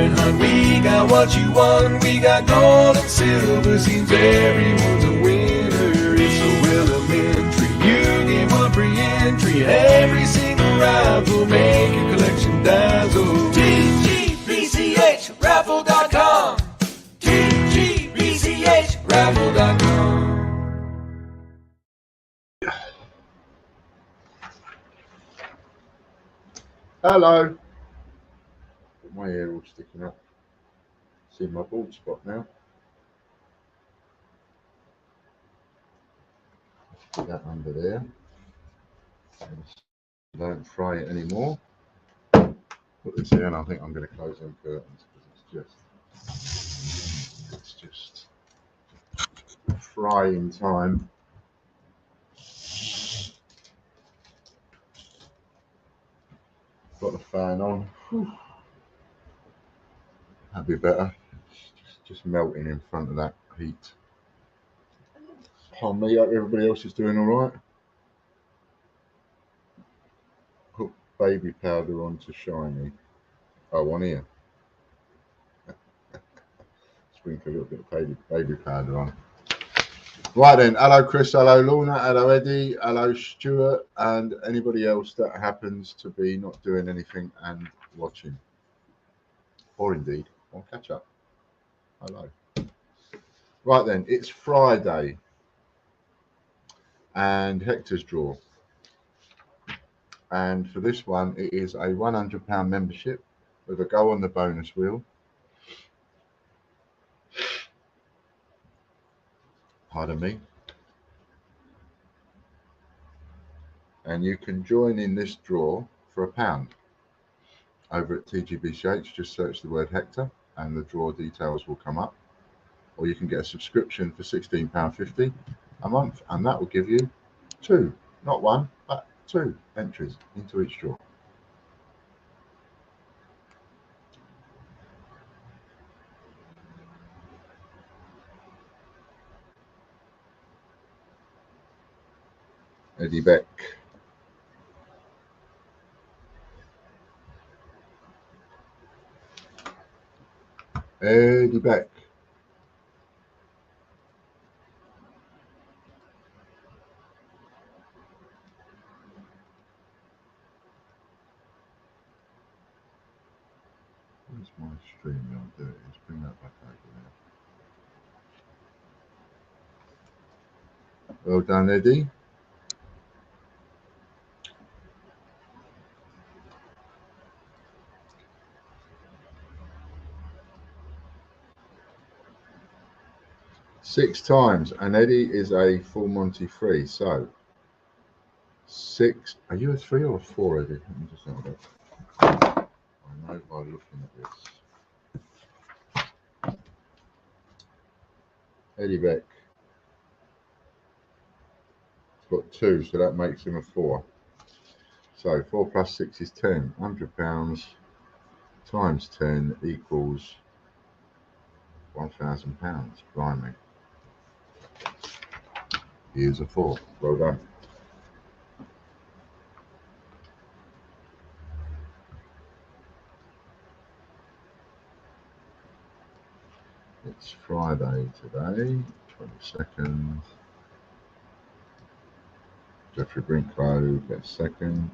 and hunt. We got what you want, we got gold and silver. Seems everyone's a winner, it's so elementary. You get one free entry, every single rifle. Make your collection dazzle. TGBCHraffle.com, TGBCHraffle.com. Hello. My hair all sticking up. See my bald spot now. Put that under there. Don't fry it anymore. Put this here, and I think I'm going to close them curtains because it's just frying time. Got the fan on. Whew. That'd be better. Just melting in front of that heat. Pardon me, hope everybody else is doing all right. Put baby powder on to shiny. Oh, on here. Sprinkle a little bit of baby powder on. Right then, hello Chris, hello Lorna, hello Eddie, hello Stuart, and anybody else that happens to be not doing anything and watching. Or indeed, on catch up. Hello. Right then, it's Friday. And Hector's draw. And for this one, it is a £100 membership with a go on the bonus wheel. Pardon me. And you can join in this draw for £1 over at TGBCH. Just search the word Hector and the draw details will come up. Or you can get a subscription for £16.50 a month, and that will give you two, not one, but two entries into each draw. Eddie Beck. Eddie Beck. Where's my stream? I'll do it. Let's bring that back over there. Well done, Eddie. Six times, and Eddie is a full Monty free. So 6. Are you a 3 or a 4, Eddie? Let me just have a look. I know by looking at this. Eddie Beck. He's got 2, so that makes him a 4. So 4 plus 6 is 10. £100 times 10 equals £1,000. Blimey. Here's a 4. Well done. It's Friday today, 22nd. Jeffrey Brinklow gets second.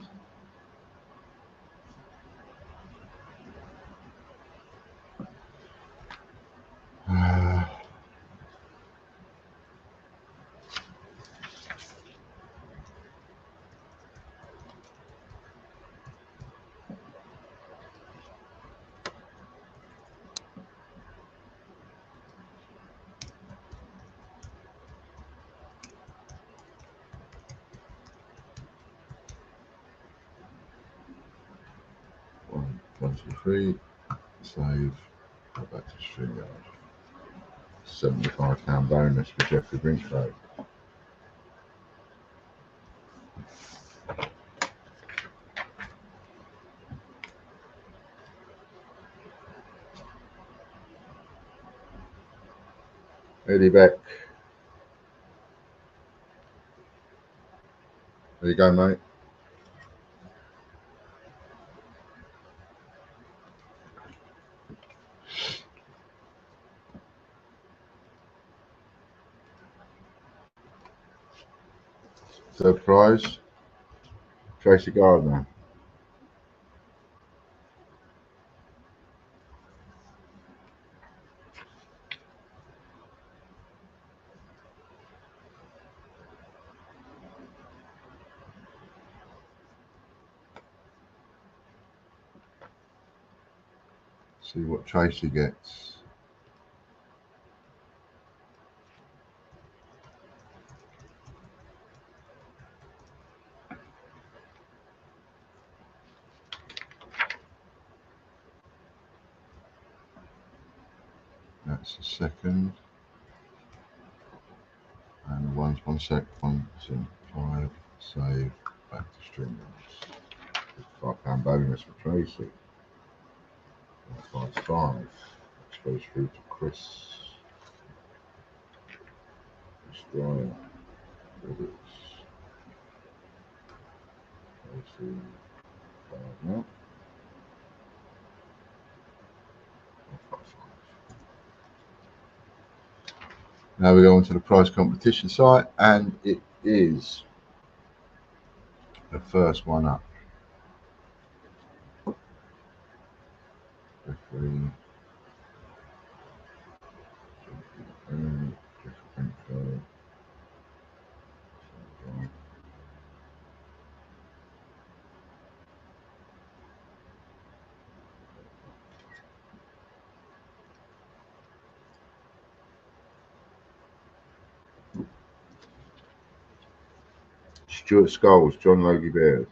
One, 23, save, go back to StreamYard. £75 bonus for Jeffrey Brinklow. Eddie Beck. There you go, mate. Third prize, Tracy Gardner. See what Tracy gets. That's the second. And the one's 1 sec, 1, 5, save, back to stream. £5 bonus for Tracy. 5, which goes through to Chris. Destroyer. Credits. Tracy. 5 now. 5. Now we go on to the prize competition site, and it is the first one up. Stuart Scholes, John Logie Beard.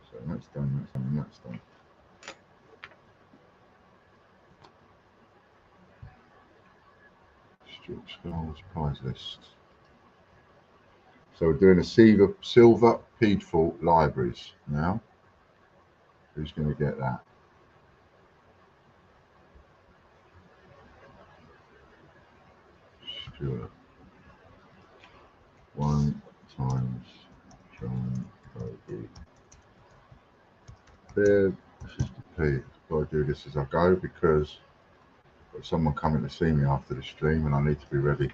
So that's done, that's done. Stuart Scholes prize list. So we're doing a silver Peedful libraries now. Who's going to get that? Stuart. 1 times John Logie Beard. 50p. I've got to do this as I go because I've got someone coming to see me after the stream and I need to be ready.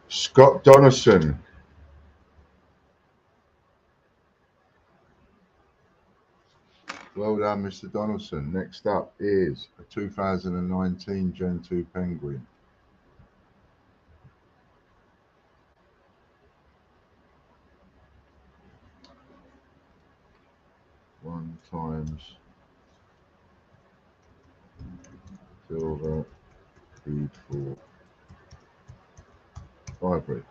Scott Donaldson. Well done, Mr. Donaldson. Next up is a 2019 Gen 2 Penguin. One times silver Peedful library.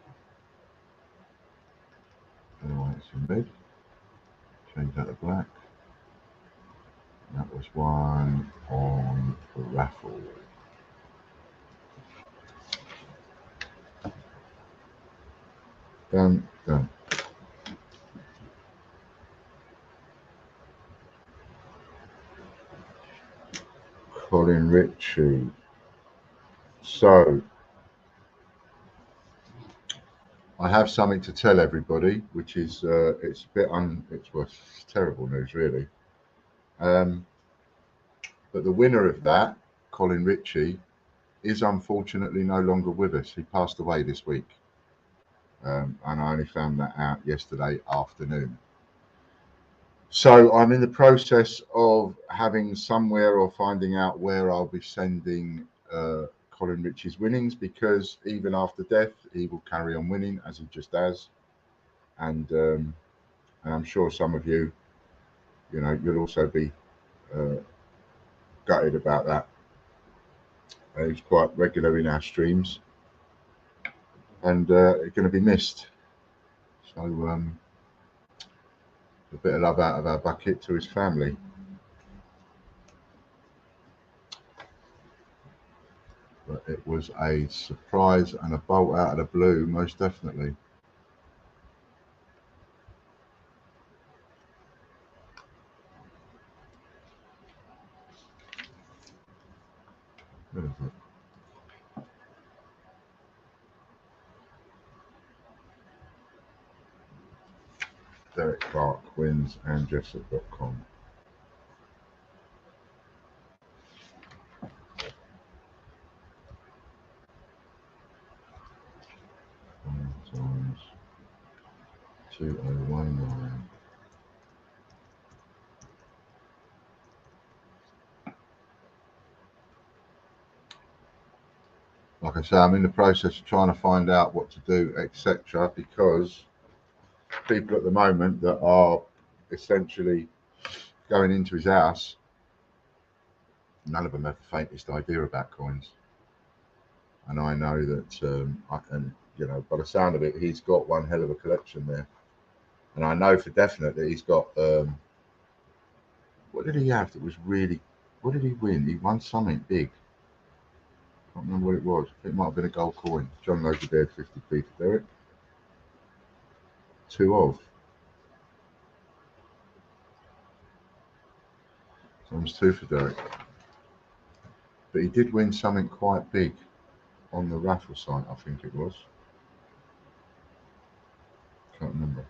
Anyway, it's in red. Change that to black. That was one on the raffle. Done, done. Colin Ritchie. So, I have something to tell everybody, which is it's a bit it's terrible news really. But the winner of that, Colin Ritchie, is unfortunately no longer with us. He passed away this week, and I only found that out yesterday afternoon. So I'm in the process of having somewhere or finding out where I'll be sending Colin Ritchie's winnings, because even after death, he will carry on winning as he just has. And I'm sure some of you, you'll also be gutted about that. He's quite regular in our streams, and it's going to be missed. So a bit of love out of our bucket to his family. But it was a surprise and a bolt out of the blue, most definitely. Where is it? Derek Clark wins and Jessup.com. 2019. Like I say, I'm in the process of trying to find out what to do, etc. Because people at the moment that are essentially going into his house, none of them have the faintest idea about coins. And I know that, and you know, by the sound of it, he's got one hell of a collection there. And I know for definite that he's got. What did he have that was really? What did he win? He won something big. I can't remember what it was. It might have been a gold coin. John Logan dared 50p for Derek. Two of. Times two for Derek. But he did win something quite big on the raffle site, I think it was. Can't remember.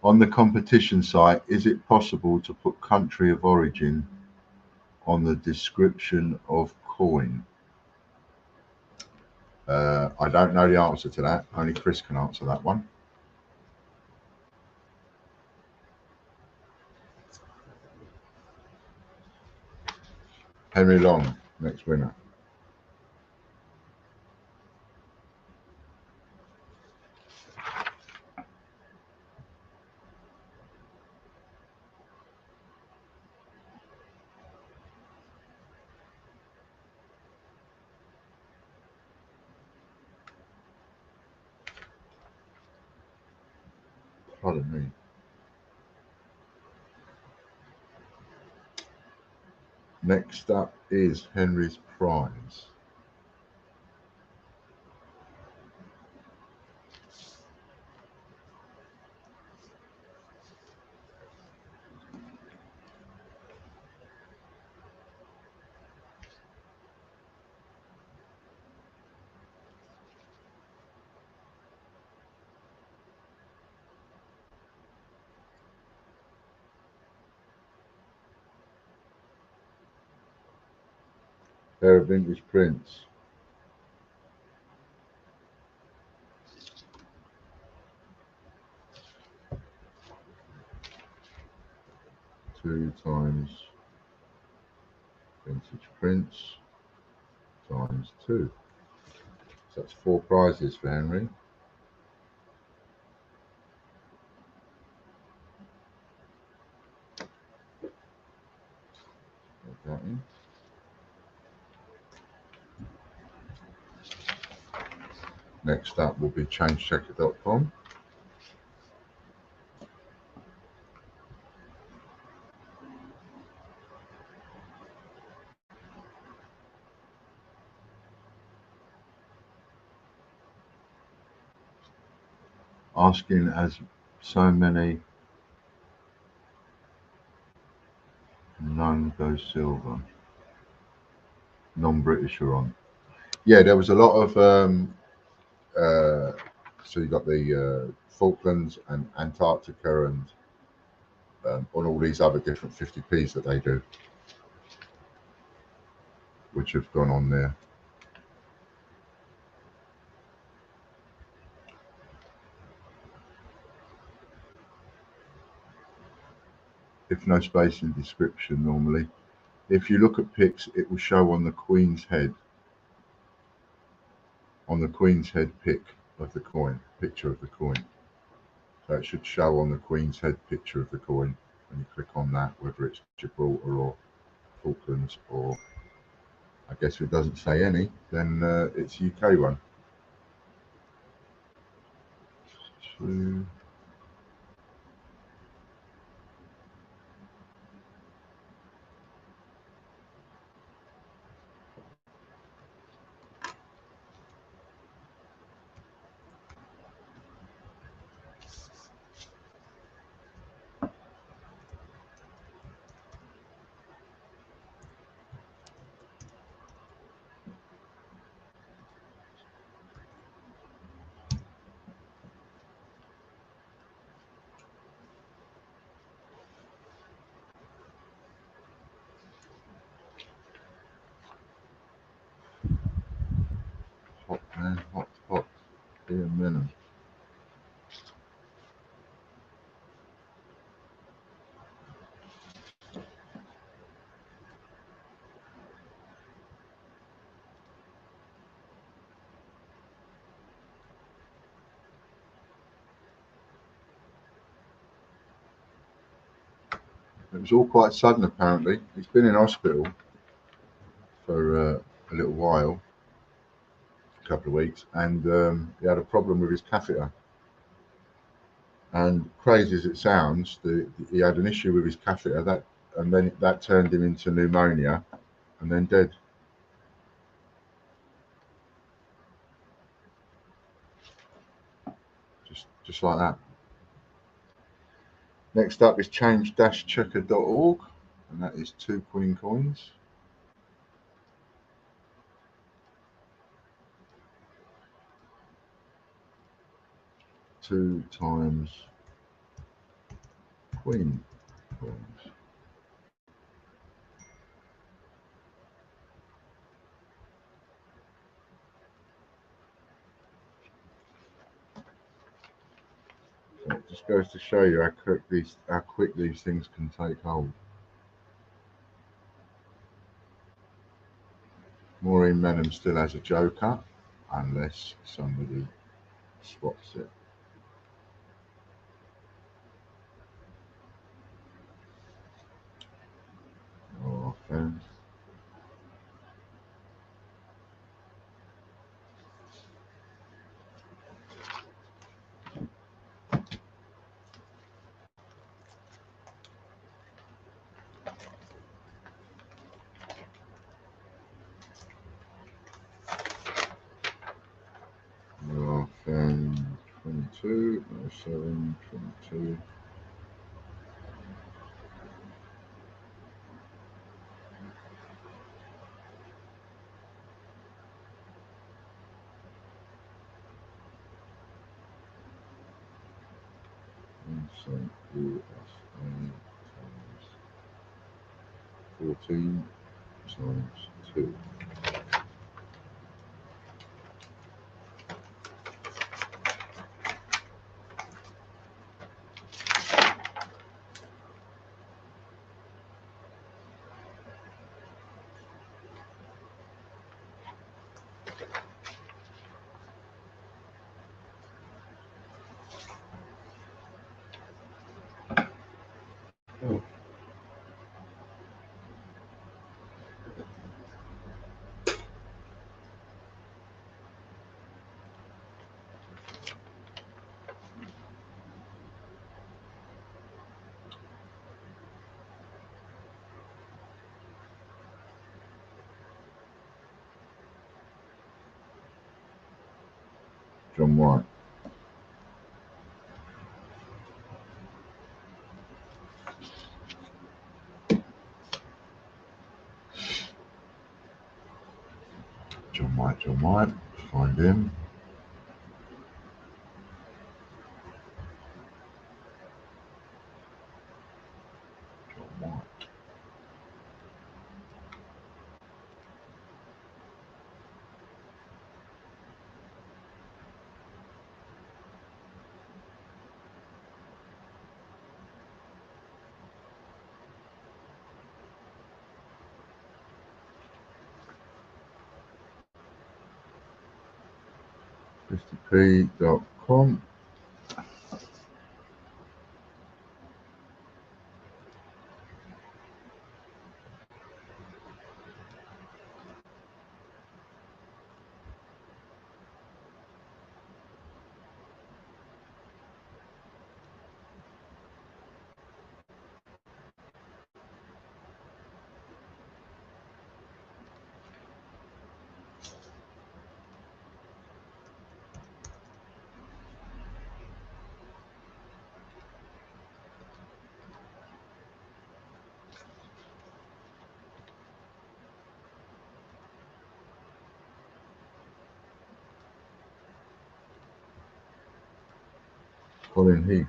On the competition site, is it possible to put country of origin on the description of coin? I don't know the answer to that. Only Chris can answer that one. Henry Long, next winner. Pardon me. Next up is Henry's prize. Pair of vintage prints. Two times vintage prints times two. So that's four prizes for Henry. Put that in. Next up will be changechecker.com. Asking as so many none go silver. Non-British are on. Yeah, there was a lot of so you got the Falklands and Antarctica and on all these other different 50p's that they do, which have gone on there. If no space in description normally. If you look at pics, it will show on the Queen's head. On the Queen's head pic of the coin, picture of the coin. So it should show on the Queen's head picture of the coin. When you click on that, whether it's Gibraltar or Falklands or I guess if it doesn't say any, then it's UK one. Two. man. Hot. Dear Venom. It was all quite sudden, apparently. He's been in hospital for a little while, a couple of weeks, and he had a problem with his catheter. And crazy as it sounds, he had an issue with his catheter, and then that turned him into pneumonia, and then dead. Just like that. Next up is change-checker.org, and that is 2 queen coins. Two times queen coins. So it just goes to show you how quick these things can take hold. Maureen Menon still has a joker, unless somebody swaps it. Okay. Okay. 22, 07, 22. So USA times 14 times 2. Oh. John White. John White. Find him. John White. ChristyP.com. Colin Heath.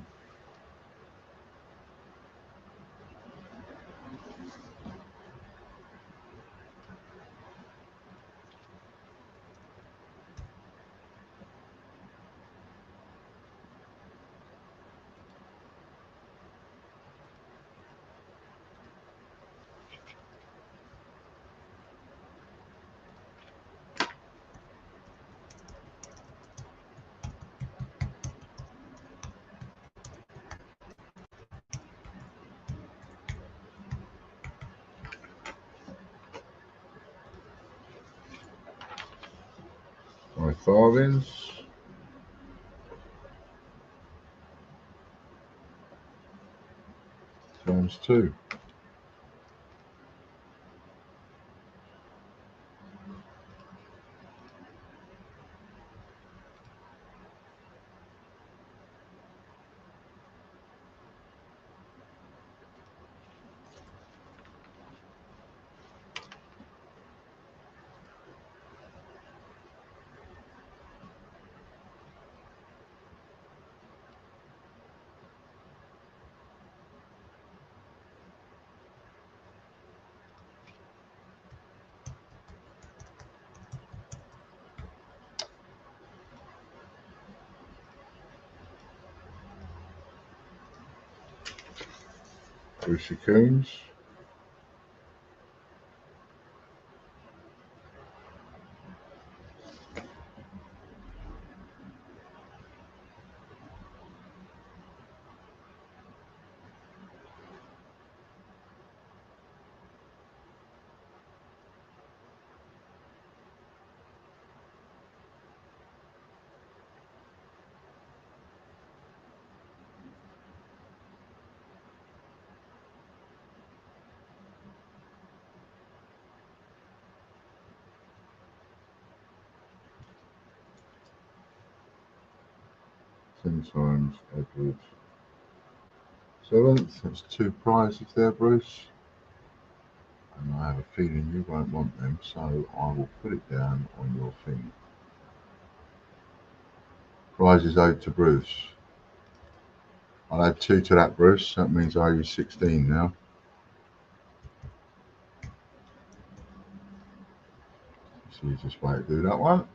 farthings. Times 2. Brucey Coons. Times Edward. 7th. That's 2 prizes there, Bruce. And I have a feeling you won't want them, so I will put it down on your thing. Prizes owed to Bruce. I'll add 2 to that, Bruce. That means I owe you 16 now. It's the easiest way to do that one.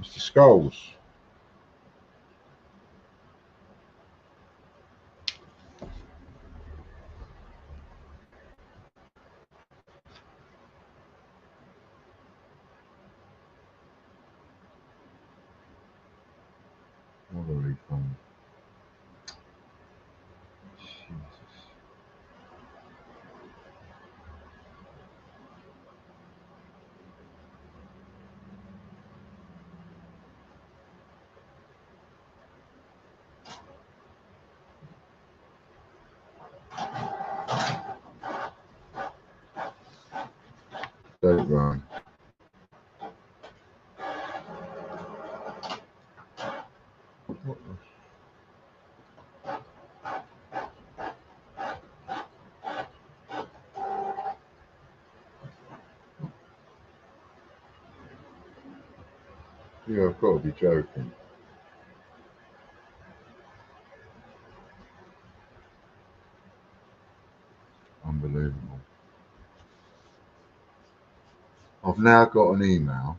Mr. Skulls. What a refund. Jesus. Date run. What the? Yeah, I've got to be joking. Unbelievable. I've now got an email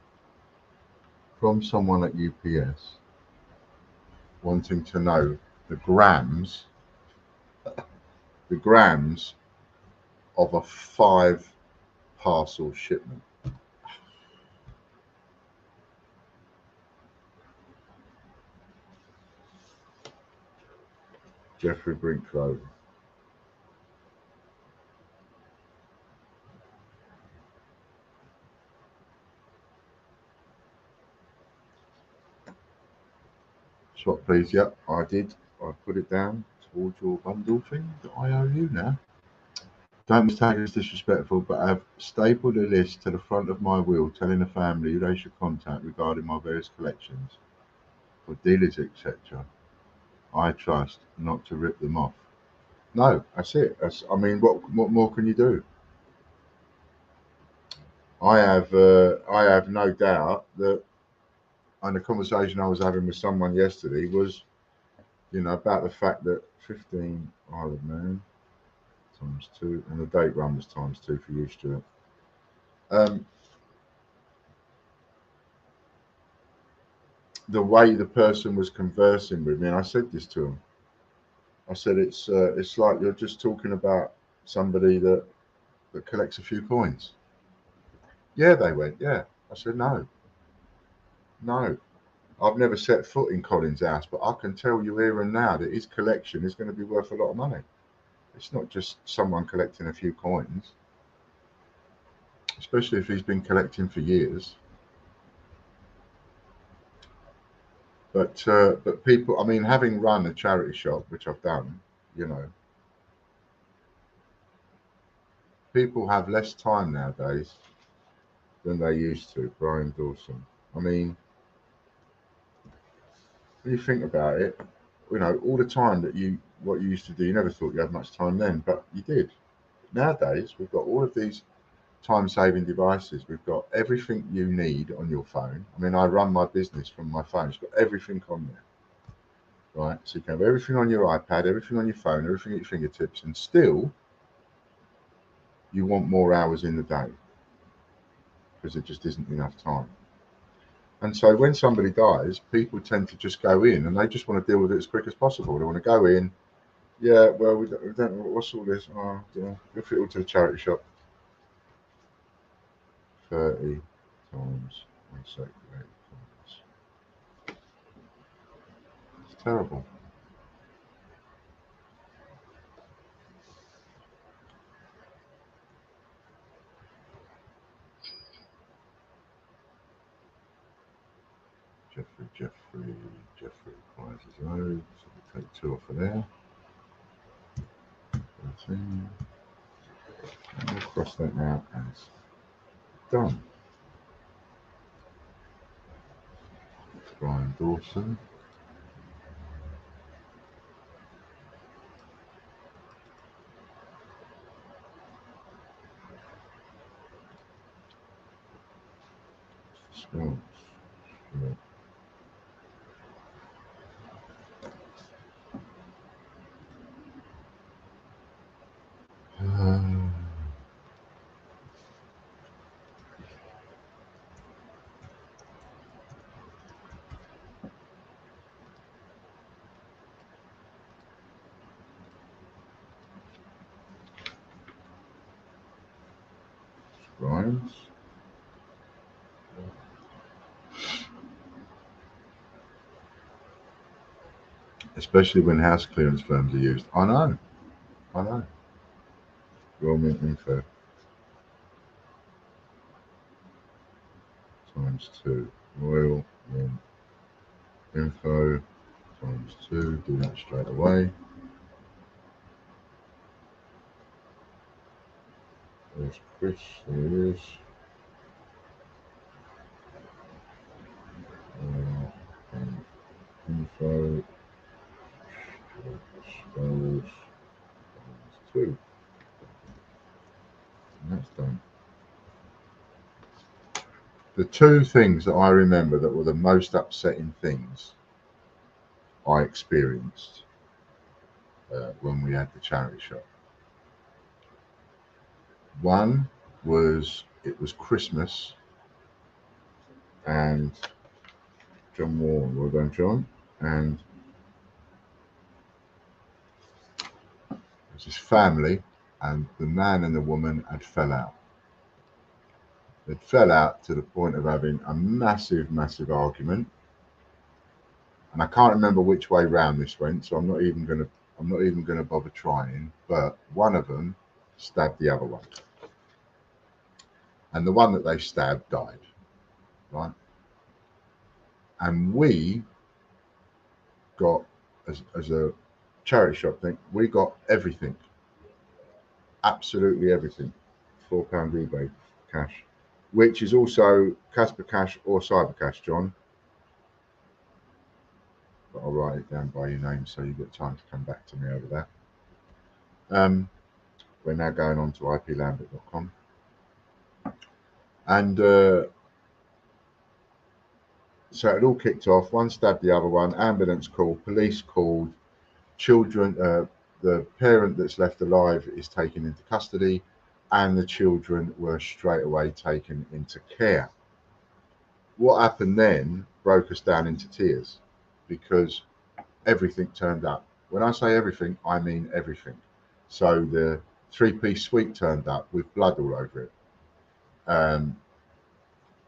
from someone at UPS wanting to know the grams of a 5 parcel shipment. Jeffrey Brinklow. Swap, please. Yep, I did. I put it down towards your bundle thing that I owe you now. Don't mistake it as disrespectful, but I have stapled a list to the front of my will telling the family who they should contact regarding my various collections for dealers, etc. I trust not to rip them off. No, that's it. I mean, what more can you do? I have no doubt that, and the conversation I was having with someone yesterday was, about the fact that 15 Isle of Man times 2, and the date run was times 2 for you, Stuart. The way the person was conversing with me, and I said this to him. I said it's like you're just talking about somebody that collects a few coins. Yeah, they went, yeah. I said, no. I've never set foot in Colin's house, but I can tell you here and now that his collection is going to be worth a lot of money. It's not just someone collecting a few coins, especially if he's been collecting for years. But people, I mean, having run a charity shop, which I've done, you know, people have less time nowadays than they used to. Brian Dawson. I mean, when you think about it, you know, all the time that what you used to do, you never thought you had much time then, but you did. Nowadays, we've got all of these time-saving devices. We've got everything you need on your phone. I mean, I run my business from my phone. It's got everything on there, right? So you can have everything on your iPad, everything on your phone, everything at your fingertips, and still you want more hours in the day because there just isn't enough time. And so when somebody dies, people tend to just go in and they just want to deal with it as quick as possible. They want to go in. Yeah, well, we don't know what's all this. Oh, yeah, we'll fit it all to the charity shop. 30 times 1 second. It's terrible. Jeffrey requires his own. So we'll take 2 off of there. 13. And we'll cross that now as done. Brian Dawson. Spells. Grimes. Especially when house clearance firms are used. I know. Royal Mint info times 2. Royal Mint info times 2. Do that straight away. There's Chris. There he is. Info spells times 2. And that's done. The 2 things that I remember that were the most upsetting things I experienced when we had the charity shop. One was it was Christmas and John Warren, well done, John, and it was his family, and the man and the woman had fell out. They fell out to the point of having a massive argument, and I can't remember which way round this went, so I'm not even gonna bother trying. But one of them stabbed the other one, and the one that they stabbed died, right? And we got, as a charity shop thing, we got everything, absolutely everything. £4 rebate cash, which is also Casper Cash or Cyber Cash, John. But I'll write it down by your name so you get time to come back to me over that. We're now going on to iplambert.com. And so it all kicked off. One stabbed the other one. Ambulance called. Police called. Children. The parent that's left alive is taken into custody, and the children were straight away taken into care. What happened then broke us down into tears because everything turned up. When I say everything, I mean everything. So the three-piece suite turned up with blood all over it.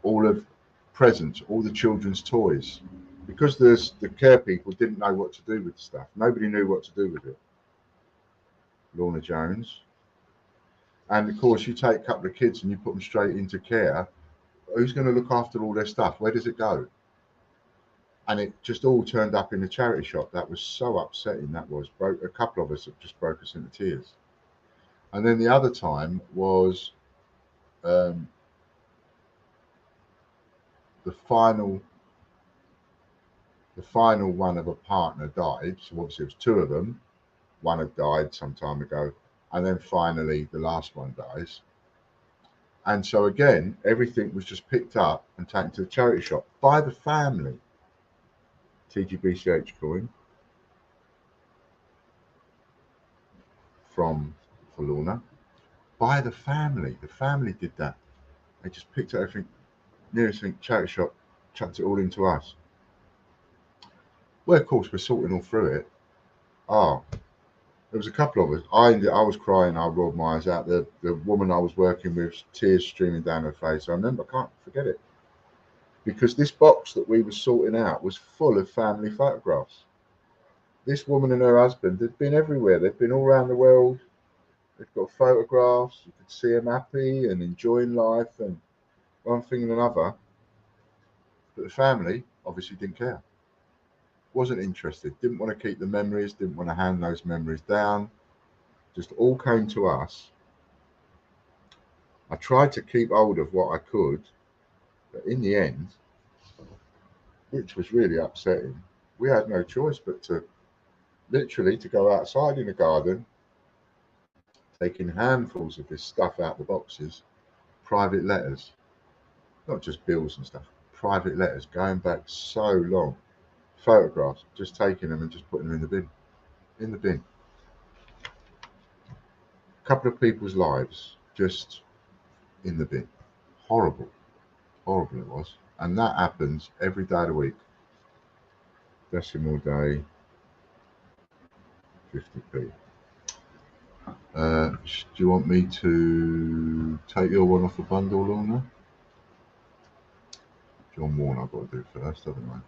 All of presents, all the children's toys, because the care people didn't know what to do with the stuff. Nobody knew what to do with it. Lorna Jones. And of course, you take a couple of kids and you put them straight into care. Who's going to look after all their stuff? Where does it go? And it just all turned up in the charity shop. That was so upsetting. That was broke. A couple of us have just broke us into tears. And then the other time was the final one of a partner died. So obviously it was two of them. One had died some time ago, and then finally the last one dies. And so again, everything was just picked up and taken to the charity shop by the family. TGBCH coin for Lorna, by the family. The family did that. They just picked up everything, nearest thing, charity shop, chucked it all into us. Well, of course, we're sorting all through it. There was a couple of us. I was crying. I rolled my eyes out. The woman I was working with, tears streaming down her face. I remember, I can't forget it. Because this box that we were sorting out was full of family photographs. This woman and her husband had been everywhere. They'd been all around the world. They've got photographs. You could see them happy and enjoying life and one thing and another. But the family obviously didn't care. Wasn't interested. Didn't want to keep the memories. Didn't want to hand those memories down. Just all came to us. I tried to keep hold of what I could, but in the end, which was really upsetting, we had no choice but to literally to go outside in the garden, taking handfuls of this stuff out the boxes, private letters, not just bills and stuff, private letters going back so long, photographs, just taking them and just putting them in the bin. A couple of people's lives just in the bin. Horrible it was. And that happens every day of the week. Decimal day, 50p. Do you want me to take your one off the bundle, Lorna? John Warren I've got to do first, haven't I?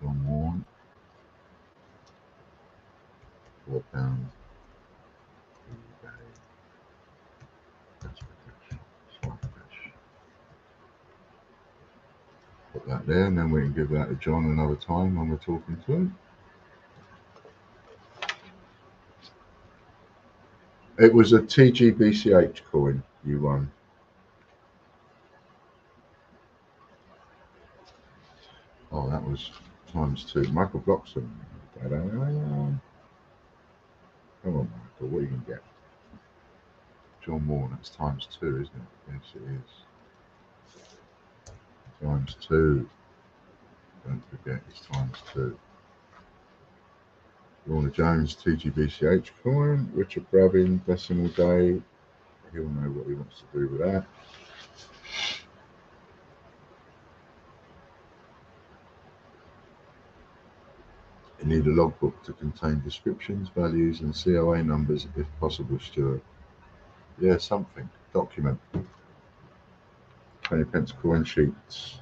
John Warren. £4. Put that there, and then we can give that to John another time when we're talking to him. It was a TGBCH coin you won. Oh, that was ×2. Michael Bloxham. Come on, Michael, what are you going to get? John Moore, that's ×2, isn't it? Yes, it is. ×2. Don't forget, it's ×2. Lorna Jones, TGBCH coin. Richard Bravin, decimal day. He'll know what he wants to do with that. You need a logbook to contain descriptions, values, and COA numbers if possible, Stuart. Yeah, something. Document. 20p coin sheets.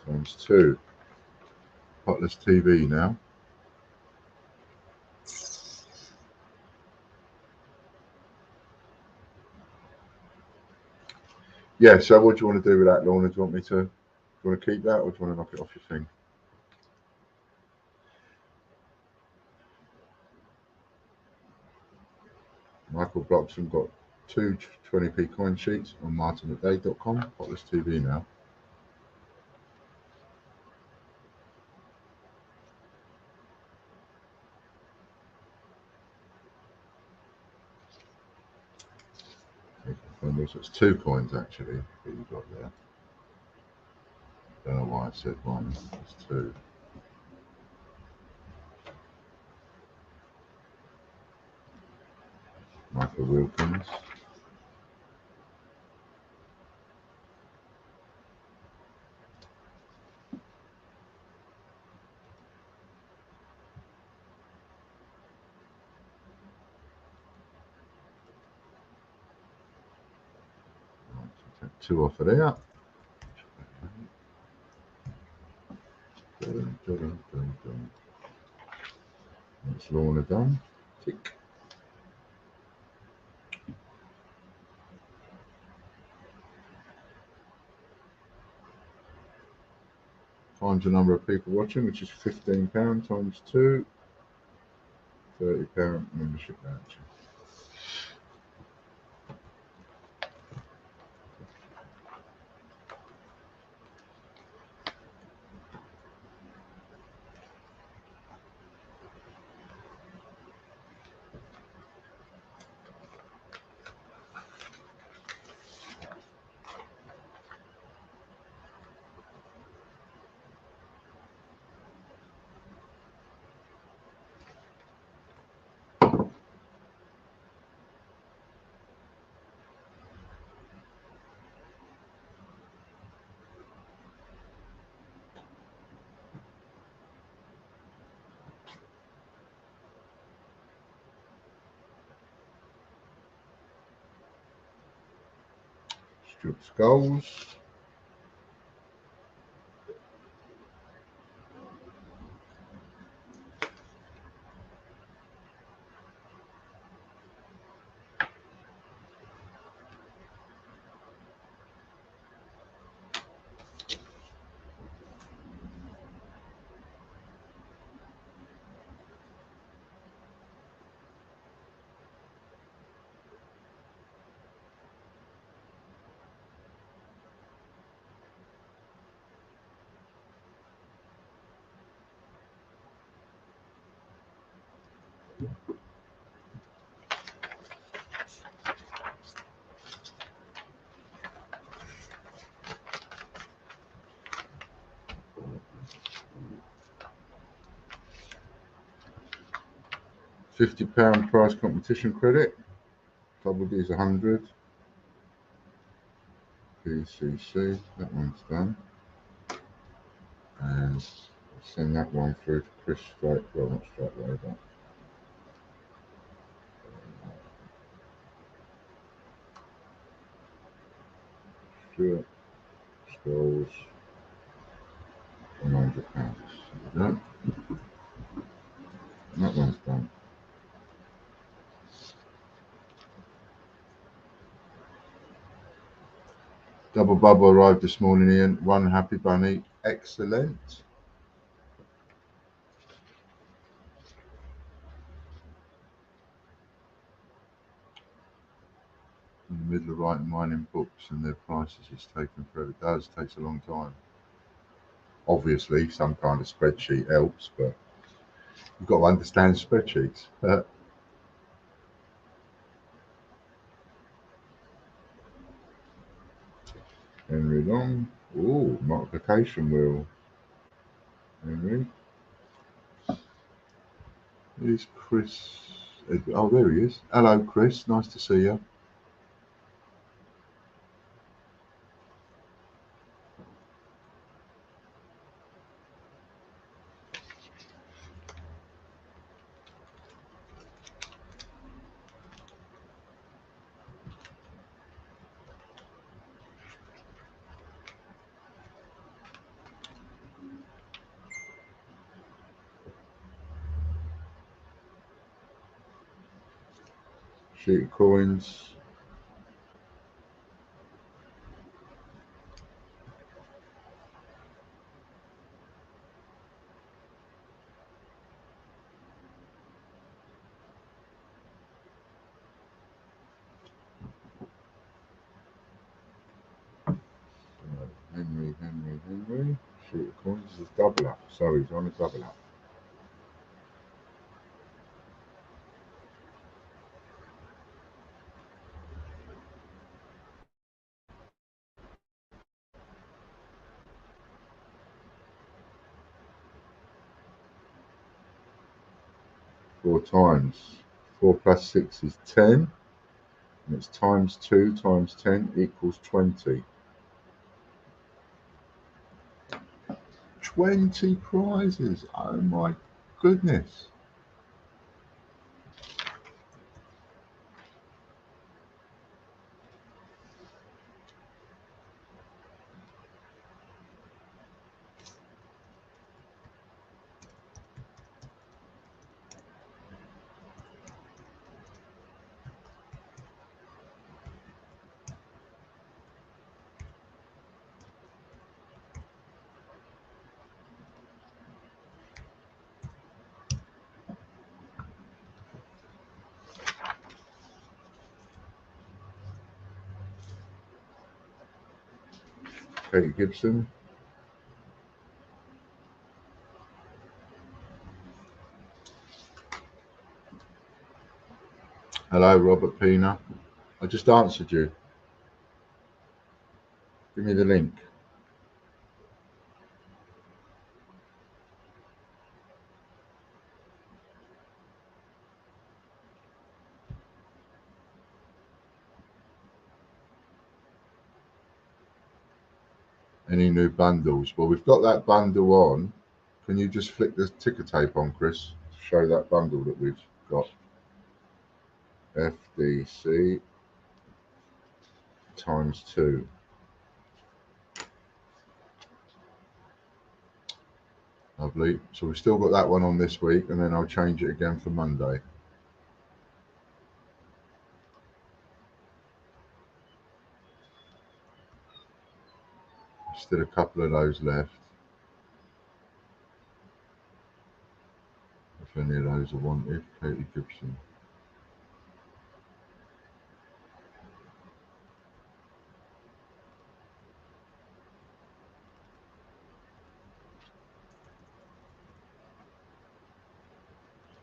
×2. Potless TV now. Yeah, so what do you want to do with that, Lorna? Do you want to keep that, or do you want to knock it off your thing? Michael Bloxham got 2 20p coin sheets on martinmcday.com. Potless TV now. So it's 2 coins actually that you got there. Don't know why I said 1. It's 2. Michael Wilkins. 2 off of there. That's Lorna done. Tick. Times the number of people watching, which is £15 times 2, £30 membership voucher. Stuart Skulls. £50 prize competition credit. Double D is 100. PCC, that one's done. And I'll send that one through to Chris straight, well not straight away, but Stuart Skulls, £100. That one's done. Double bubble arrived this morning, Ian. One happy bunny. Excellent. In the middle of writing mining books and their prices is taking forever. It does, takes a long time. Obviously, some kind of spreadsheet helps, but you've got to understand spreadsheets. Henry Long. Oh, multiplication wheel. Henry. Here's Chris. Oh, there he is. Hello, Chris. Nice to see you. Sheet of coins. Henry. Sheet of coins is double up. So he's on a double up. Four times. 4 plus 6 is 10. And it's times 2 times 10 equals 20. 20 prizes. Oh my goodness. Katie Gibson. Hello, Robert Pina. I just answered you. Give me the link. Any new bundles? Well, we've got that bundle on. Can you just flick the ticker tape on, Chris, to show that bundle that we've got? FDC times 2. Lovely. So we've still got that one on this week, and then I'll change it again for Monday. Still a couple of those left. If any of those are wanted, Katie Gibson.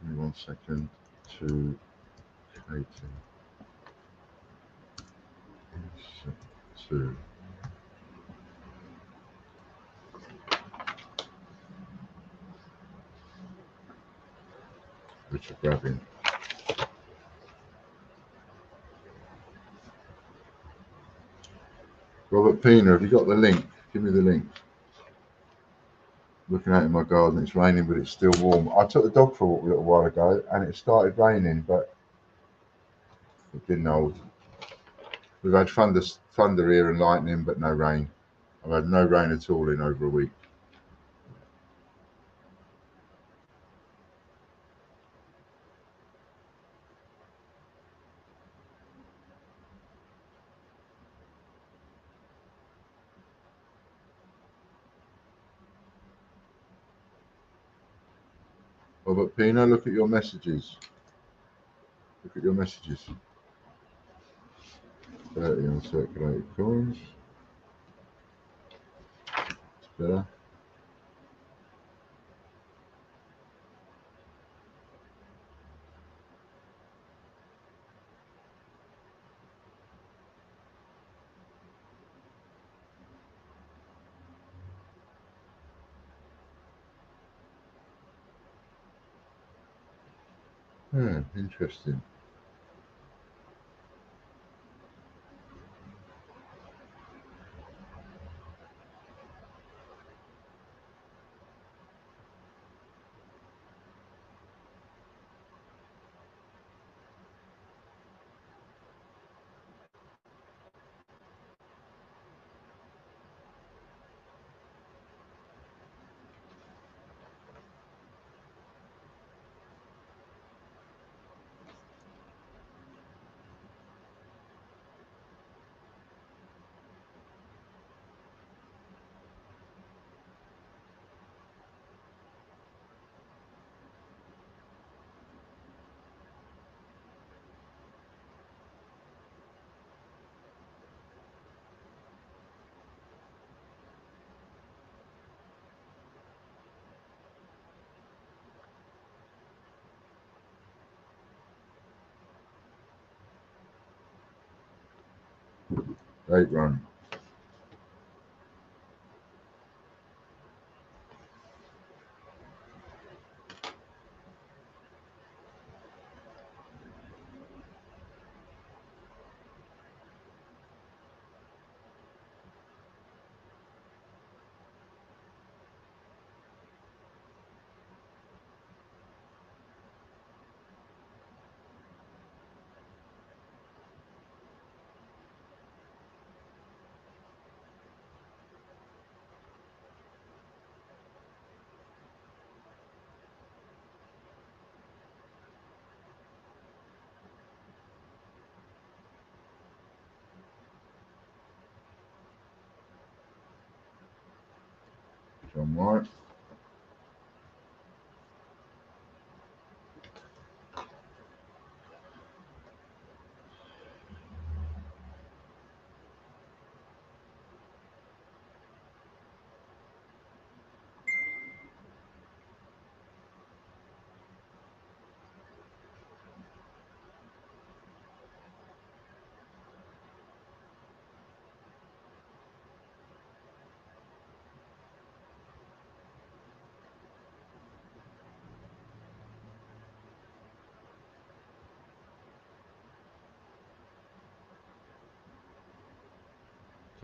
Give me 1 second to Katie. 2. Which are grabbing. Robert Pina, have you got the link? Give me the link. Looking out in my garden, it's raining, but it's still warm. I took the dog for a walk a little while ago, and it started raining, but it didn't hold. We've had thunder here and lightning, but no rain. I've had no rain at all in over a week. Robert Pina, look at your messages. Look at your messages. 30 uncirculated coins. It's better. Interesting. Great run. John White.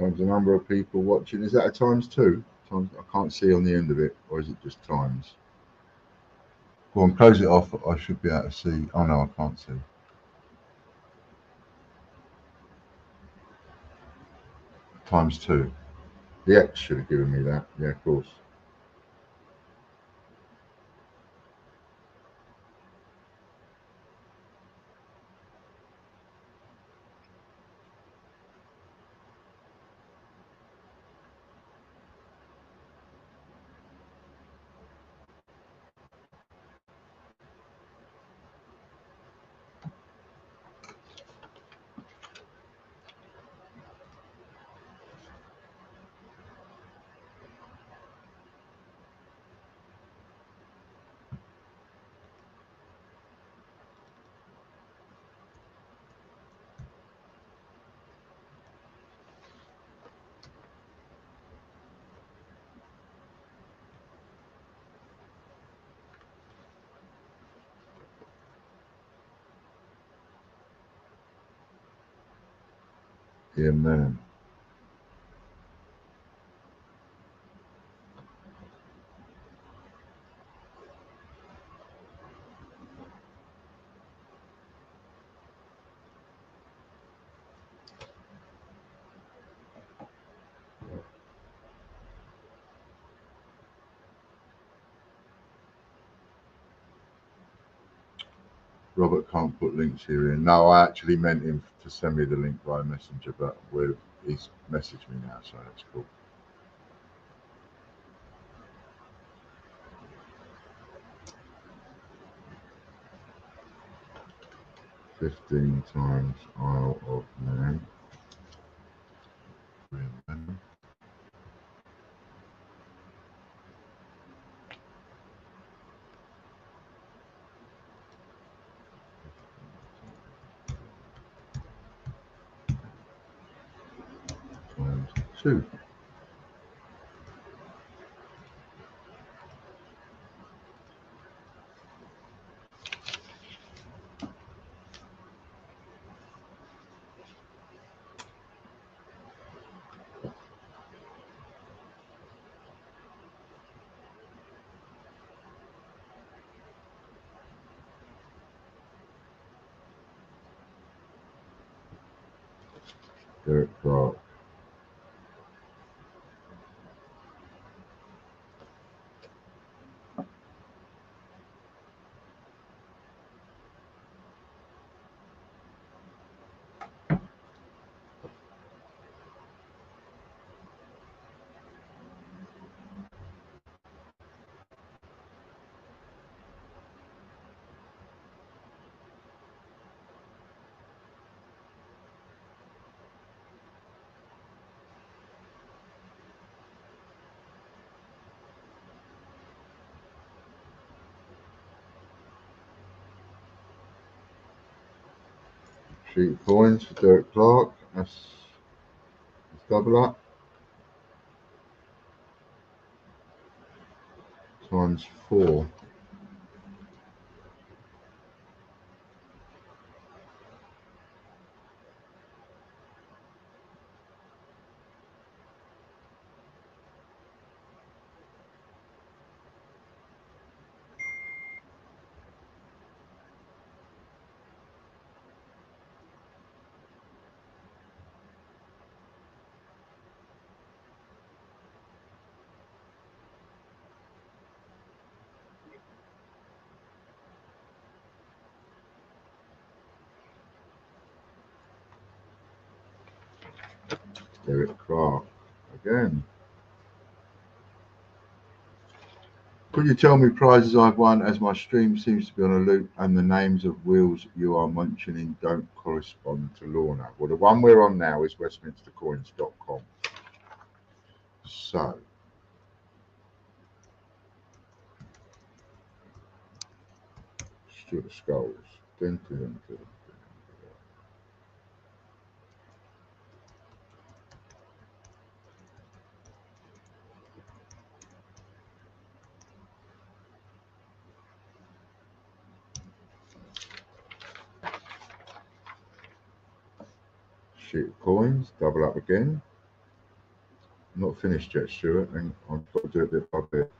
times the number of people watching. Is that a times two? Times, I can't see on the end of it, or is it just times? Go on, close it off. I should be able to see. Oh no, I can't see. Times two. The X should have given me that. Yeah, of course. Yeah, man. Robert can't put links here in. No, I actually meant him to send me the link via Messenger, but he's messaged me now, so that's cool. 15 times Isle of Man. Times two. Derek Clark. Sheet of coins for Derek Clark. That's double up. Times four. Derek Clark again. Could you tell me prizes I've won, as my stream seems to be on a loop and the names of wheels you are mentioning don't correspond to Lorna? Well, the one we're on now is westminstercoins.com. So, Stuart Skulls. Dun, dun, dun, dun. Sheet of coins, double up again. Not finished yet, Stuart. And I've got to do it bit by bit.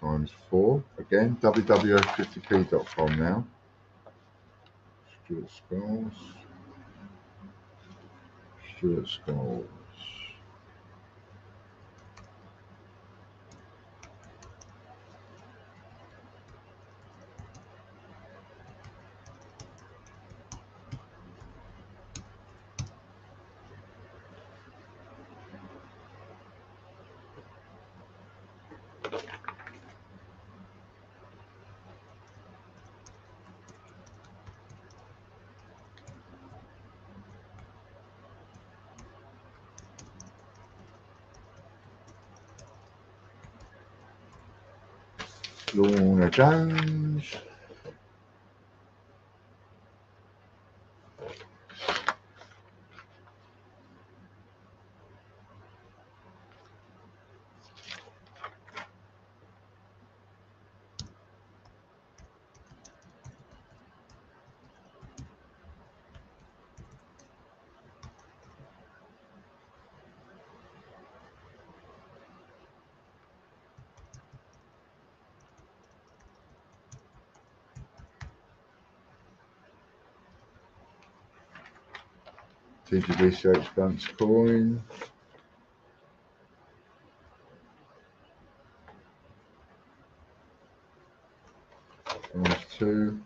Times 4. Again, www.50p.com now. Stuart Scholes. Stuart Scholes. Lorna Jones. TGB Bunts coin. Times 2.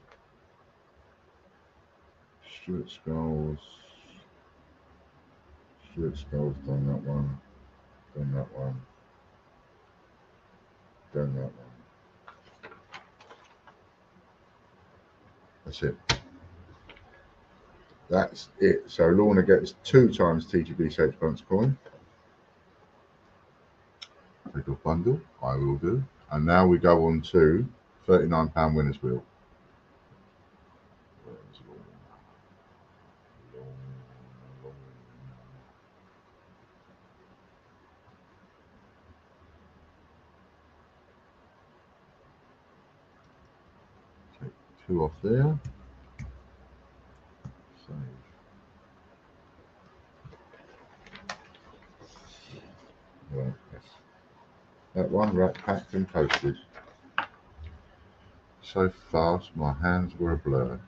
Stuart Scholes. Stuart Scholes done that one. Done that one. Done that one. That's it. That's it. So Lorna gets 2 times TGB Bunts coin. Take off bundle. I will do. And now we go on to £39 winners wheel. Where's Lorna? Lorna. Take 2 off there. Save. Right, yes. That one wrapped, packed and posted. So fast my hands were a blur.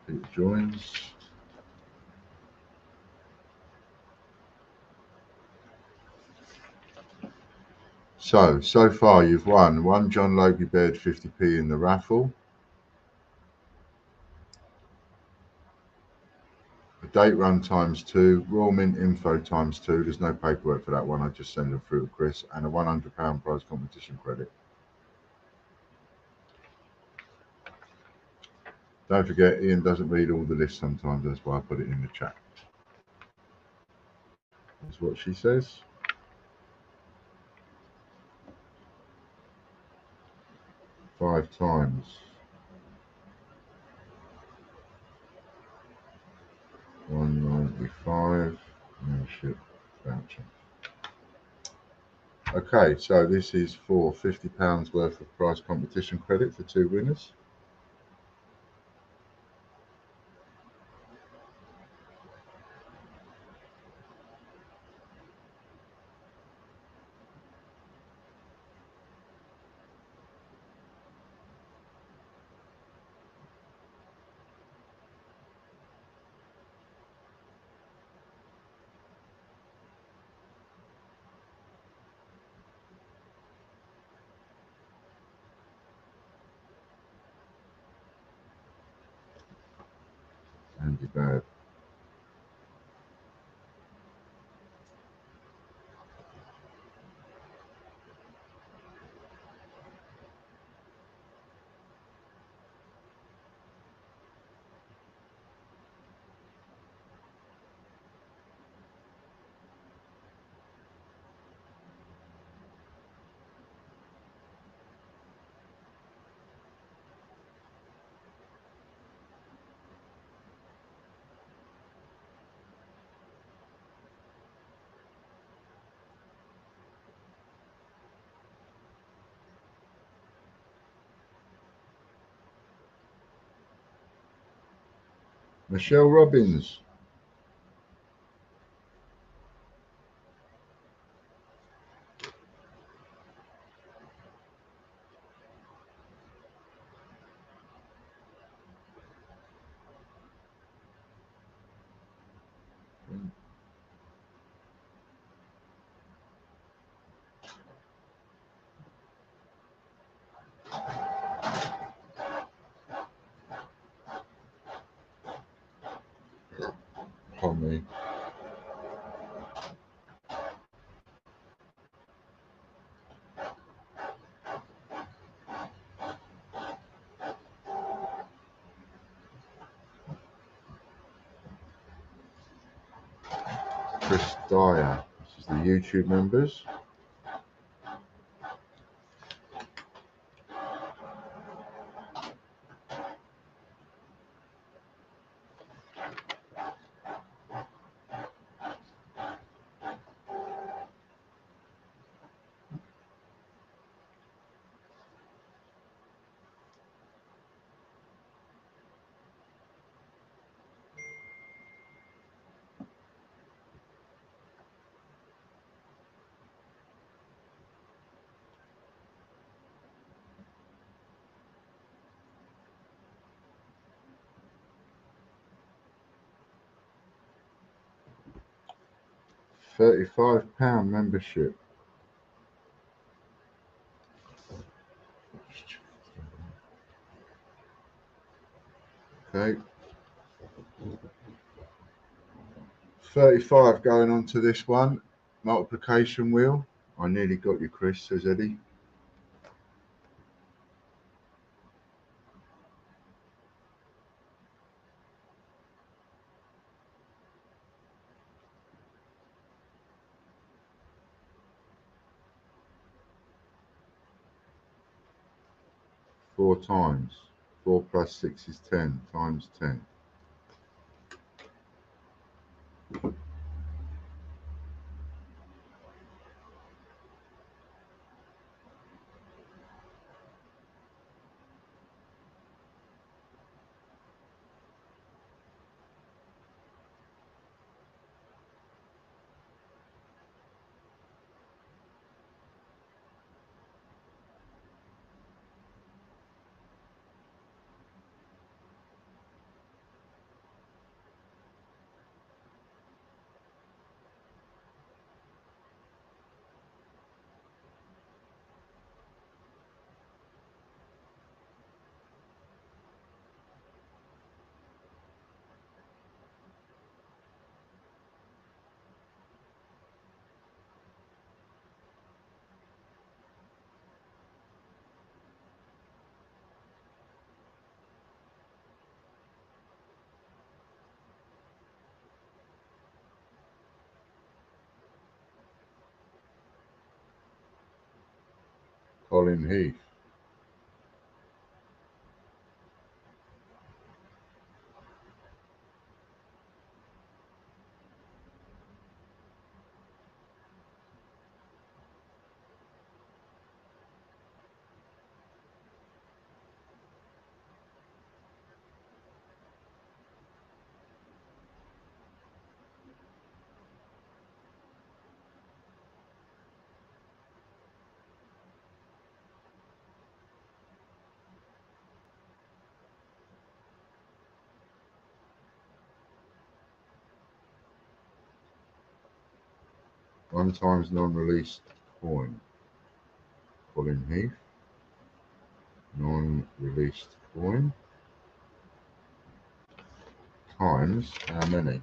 It joins. So far you've won 1 John Logie Baird 50p in the raffle. A date run times 2, Royal Mint info times 2. There's no paperwork for that one. I just send them through to Chris, and a £100 prize competition credit. Don't forget, Ian doesn't read all the lists sometimes. That's why I put it in the chat. That's what she says. Five times. 195. Membership voucher. Okay, so this is for £50 worth of prize competition credit for 2 winners. Andy Bad. Michelle Robbins. Pardon me. Chris Dyer. This is the YouTube members. £35 membership. Okay. 35 going on to this one. Multiplication wheel. I nearly got you, Chris, says Eddie. Four times. 4 plus 6 is 10 times 10. Colin Heath. One times non-released coin. Colin Heath. Non-released coin. Times how many?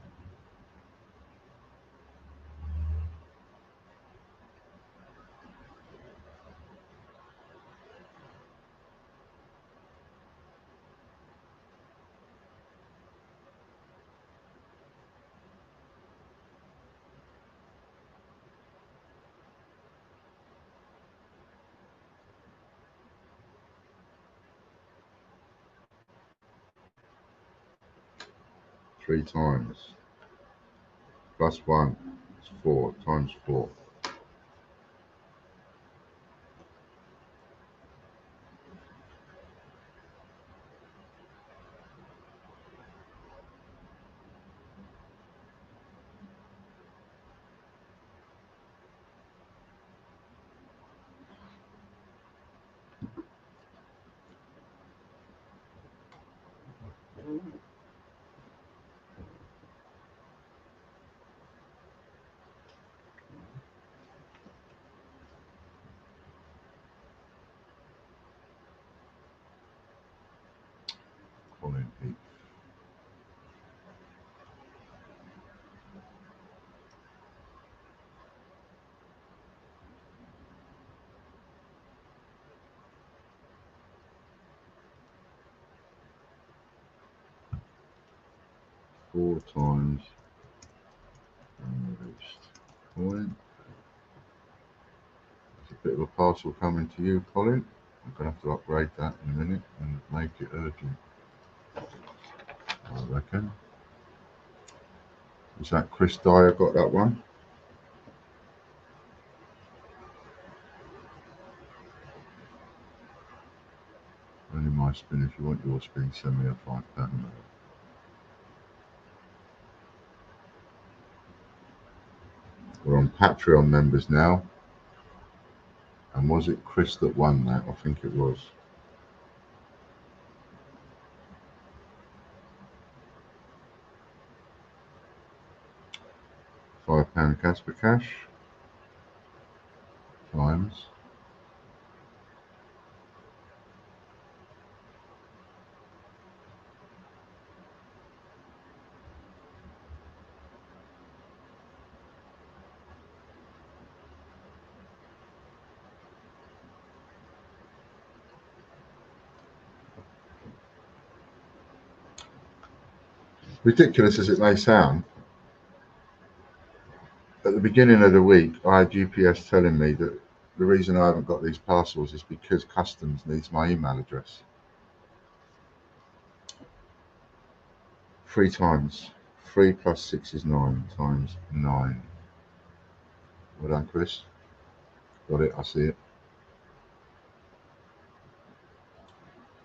Three times. Plus one is 4 times 4. Colin Heath. Four times unreleased coin. There's a bit of a parcel coming to you, Colin. I'm going to have to upgrade that in a minute and make it urgent, I reckon. Is that Chris Dyer got that one? Only my spin. If you want your spin, send me a £5 note. We're on Patreon members now. And was it Chris that won that? I think it was. £5 Casper Cash times ridiculous as it may sound, at the beginning of the week, I had UPS telling me that the reason I haven't got these parcels is because customs needs my email address. 3 times. 3 plus 6 is 9 times 9. Well done, Chris. Got it, I see it.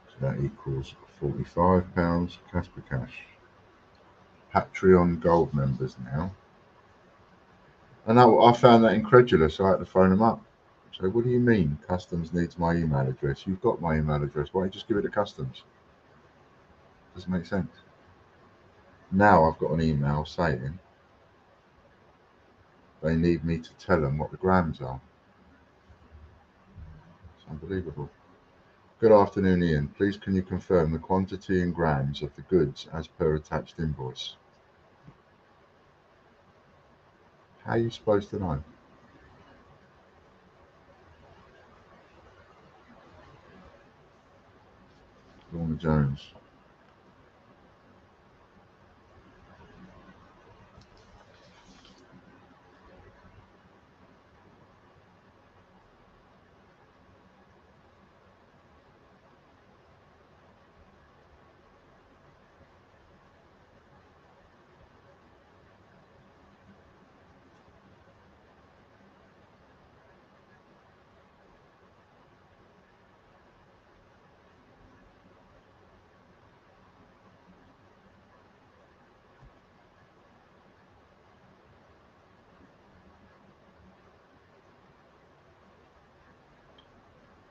So that equals £45 Casper Cash. Patreon Gold members now. And I found that incredulous. I had to phone them up. So what do you mean customs needs my email address? You've got my email address. Why don't you just give it to customs? Doesn't make sense. Now I've got an email saying they need me to tell them what the grams are. It's unbelievable. Good afternoon, Ian. Please can you confirm the quantity in grams of the goods as per attached invoice? How are you supposed to know? Lorna Jones.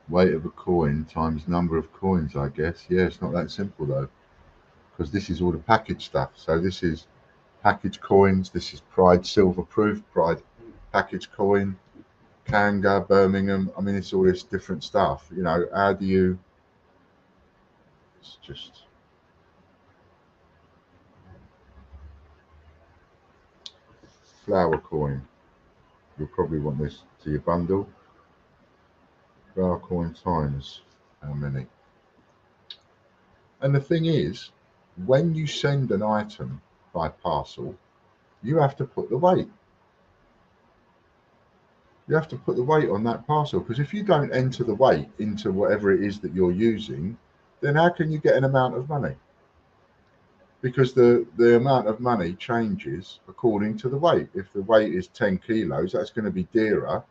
Weight of a coin times number of coins, I guess. Yeah, it's not that simple though, because this is all the package stuff. So this is package coins. This is Pride Silver Proof, Pride package coin, Kanga, Birmingham. I mean, it's all this different stuff. You know, how do you? It's just flower coin. You'll probably want this to your bundle. Flower coin times how many? And the thing is, when you send an item by parcel, you have to put the weight. You have to put the weight on that parcel, because if you don't enter the weight into whatever it is that you're using, then how can you get an amount of money? Because the amount of money changes according to the weight. If the weight is 10 kilos, that's going to be dearer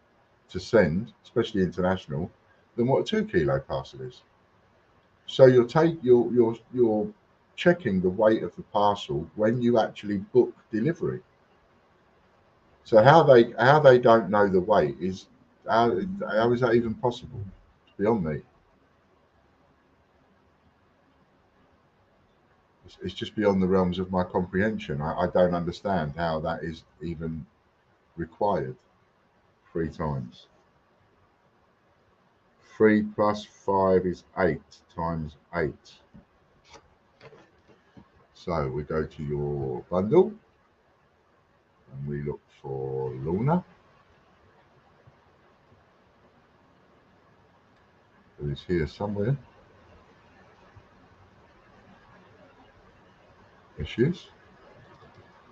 to send, especially international, than what a 2 kilo parcel is. So you're checking the weight of the parcel when you actually book delivery. So how they don't know the weight is how is that even possible? It's beyond me. It's just beyond the realms of my comprehension. I don't understand how that is even required 3 times. 3 plus 5 is 8 times 8. So we go to your bundle and we look for Luna, who is here somewhere. There she is.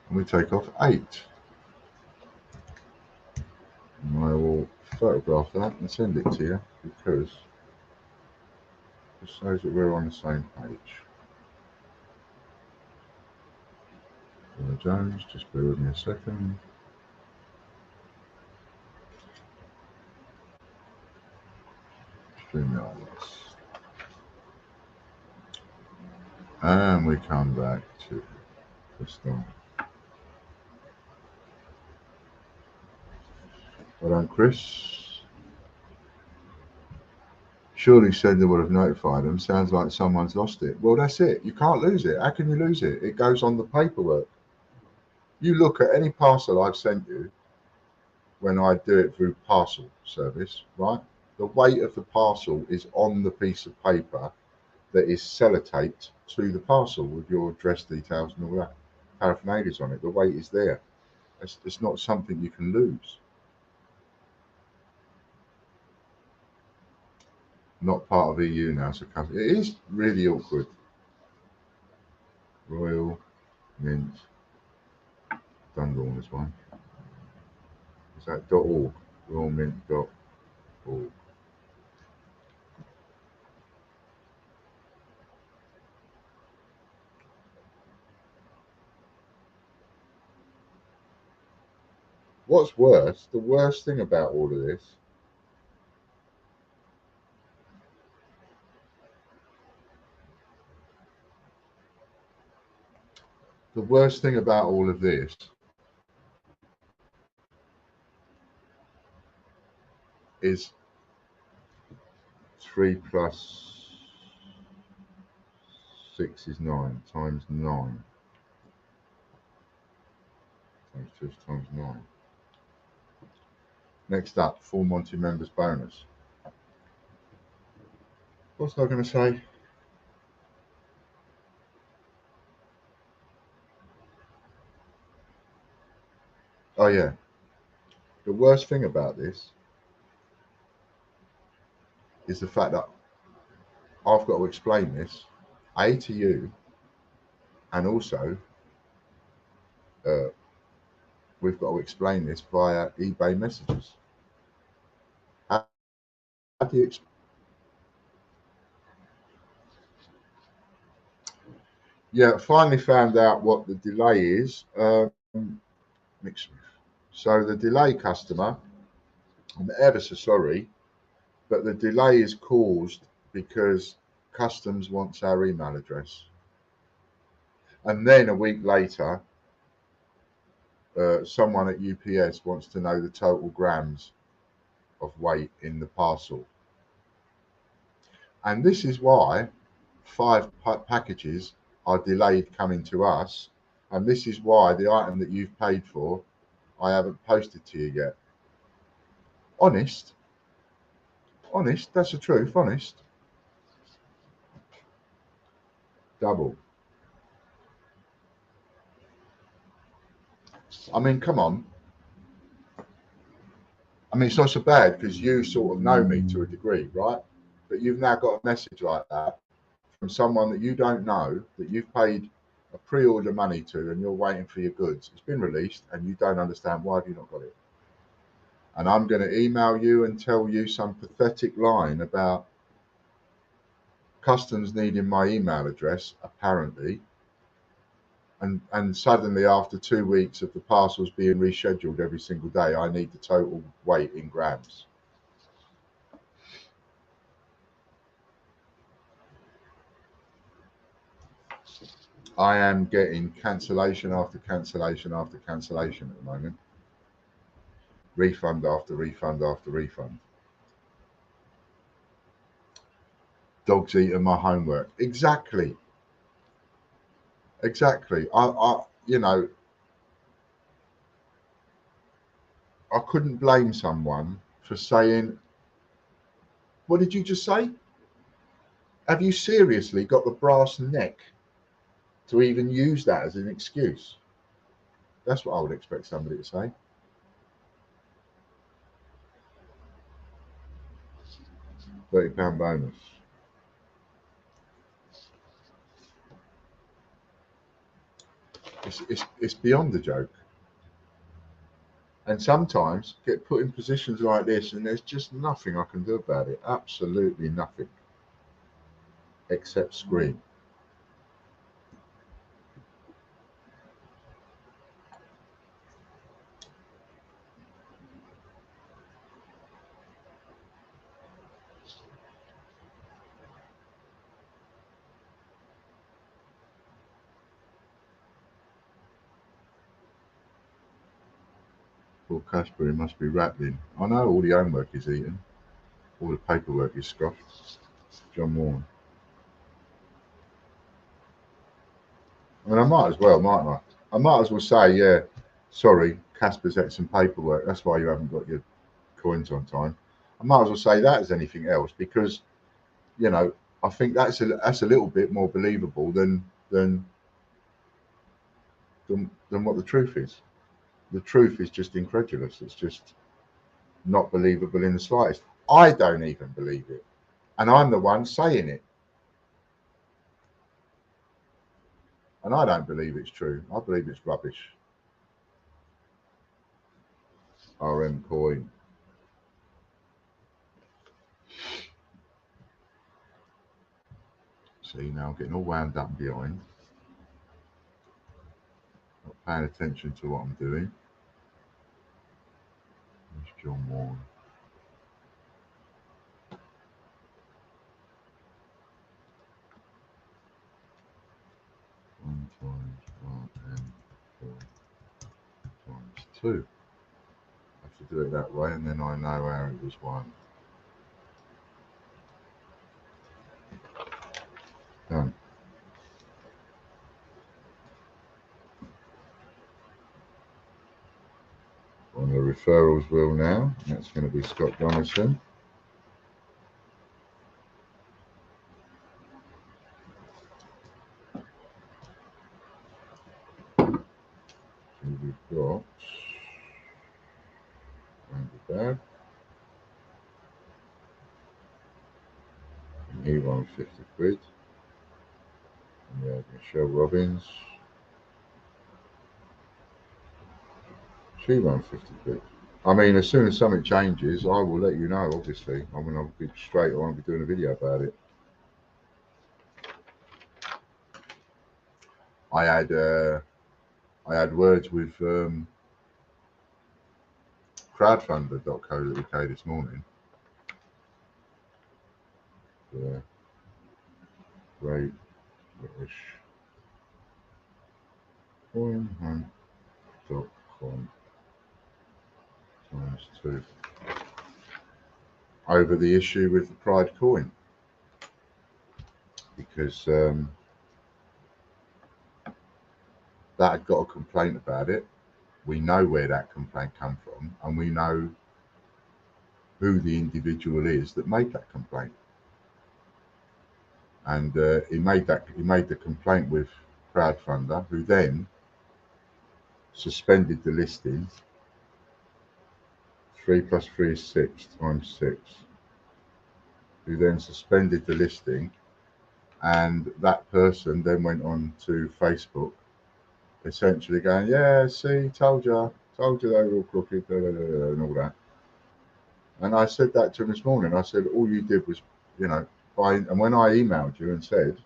And we take off 8. And I will photograph that and send it to you because it shows that we're on the same page. Jones, just bear with me a second. And we come back to the start. Well done, Chris. Surely Sender would have notified them. Sounds like someone's lost it. Well, that's it. You can't lose it. How can you lose it? It goes on the paperwork. You look at any parcel I've sent you when I do it through parcel service, right? The weight of the parcel is on the piece of paper that is sellotaped to the parcel with your address details and all that paraphernalias on it. The weight is there. It's not something you can lose. Not part of EU now, so it is really awkward. Royal Mint Dundawn is one. Is that .org? royalmint.org. What's worse, the worst thing about all of this is 3 plus 6 is 9 times 9 times 2 is times 9. Next up, full Monty members bonus. What's I going to say? Oh yeah, the worst thing about this is the fact that I've got to explain this, A, to you, and also we've got to explain this via eBay messages. How do you explain? Yeah, finally found out what the delay is. So the delay, customer, I'm ever so sorry, but the delay is caused because customs wants our email address. And then a week later, someone at UPS wants to know the total grams of weight in the parcel. And this is why 5 packages are delayed coming to us. And this is why the item that you've paid for, I haven't posted to you yet. Honest, that's the truth, honest. Double. I mean, come on. I mean, it's not so bad because you sort of know me to a degree, right? But you've now got a message like that from someone that you don't know, that you've paid a pre-order money to, and you're waiting for your goods. It's been released and you don't understand why have you not got it. And I'm going to email you and tell you some pathetic line about customs needing my email address, apparently. And suddenly, after 2 weeks of the parcels being rescheduled every single day, I need the total weight in grams. I am getting cancellation after cancellation after cancellation at the moment. Refund after refund after refund. Dogs eating my homework. Exactly. I you know, I couldn't blame someone for saying, what did you just say? Have you seriously got the brass neck to even use that as an excuse. That's what I would expect somebody to say. £30 bonus. It's beyond a joke. And sometimes get put in positions like this, and there's just nothing I can do about it. Absolutely nothing, except scream. Poor Casper, he must be rattling. I know all the homework is eaten, all the paperwork is scoffed. John Warren. I mean, I might as well, mightn't I? I might as well say, yeah, sorry, Casper's ate some paperwork. That's why you haven't got your coins on time. I might as well say that as anything else, because, you know, I think that's a little bit more believable than what the truth is. The truth is just incredulous. It's just not believable in the slightest. I don't even believe it, and I'm the one saying it. And I don't believe it's true. I believe it's rubbish. RM coin. See, now I'm getting all wound up behind. Not paying attention to what I'm doing. There's John Warren. One times RM coin times 2. I have to do it that way, and then I know how it was won. Done. On the referrals wheel now. That's going to be Scott Donaldson. We've got Dad. And he won 50 quid. And we have Michelle Robbins. She won 50 quid. I mean, as soon as something changes, I will let you know, obviously. I mean, I'll be straight, I won't be doing a video about it. I had words with crowdfunder.co.uk this morning. Yeah. Great British coinhunt.com times 2 over the issue with the Pride coin, because that had got a complaint about it. We know where that complaint come from, and we know who the individual is that made that complaint. And he made the complaint with Crowdfunder, who then suspended the listing. 3 plus 3 is 6 times 6. Who then suspended the listing, and that person then went on to Facebook, essentially going, "Yeah, see, told you they were all crooked," and all that. And I said that to him this morning. I said, all you did was, you know, and when I emailed you and said,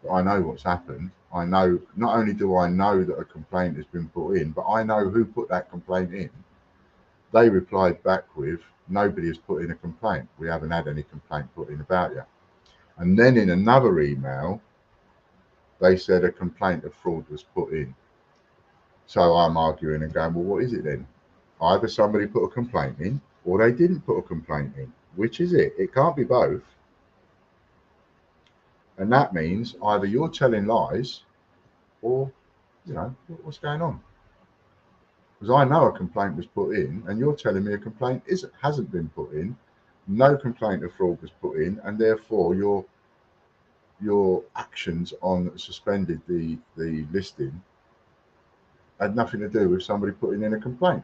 I know what's happened, I know, not only do I know that a complaint has been put in, but I know who put that complaint in. They replied back with, nobody has put in a complaint. We haven't had any complaint put in about you. And then in another email, they said a complaint of fraud was put in. So I'm arguing and going, well, what is it then? Either somebody put a complaint in, or they didn't put a complaint in. Which is it? It can't be both. And that means either you're telling lies, or, you know, what's going on? Because I know a complaint was put in, and you're telling me a complaint hasn't been put in. No complaint of fraud was put in, and therefore you're your actions on suspended the listing had nothing to do with somebody putting in a complaint,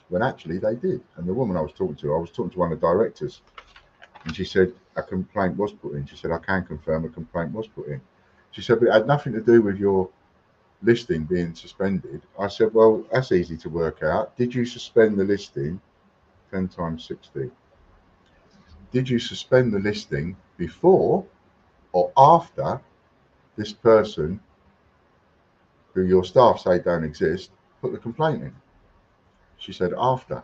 when actually they did. And the woman I was talking to one of the directors, and she said a complaint was put in. She said, I can confirm a complaint was put in. She said, but it had nothing to do with your listing being suspended. I said, well, that's easy to work out. Did you suspend the listing 10 times 60? Did you suspend the listing before or after this person, who your staff say don't exist, put the complaint in? She said, after.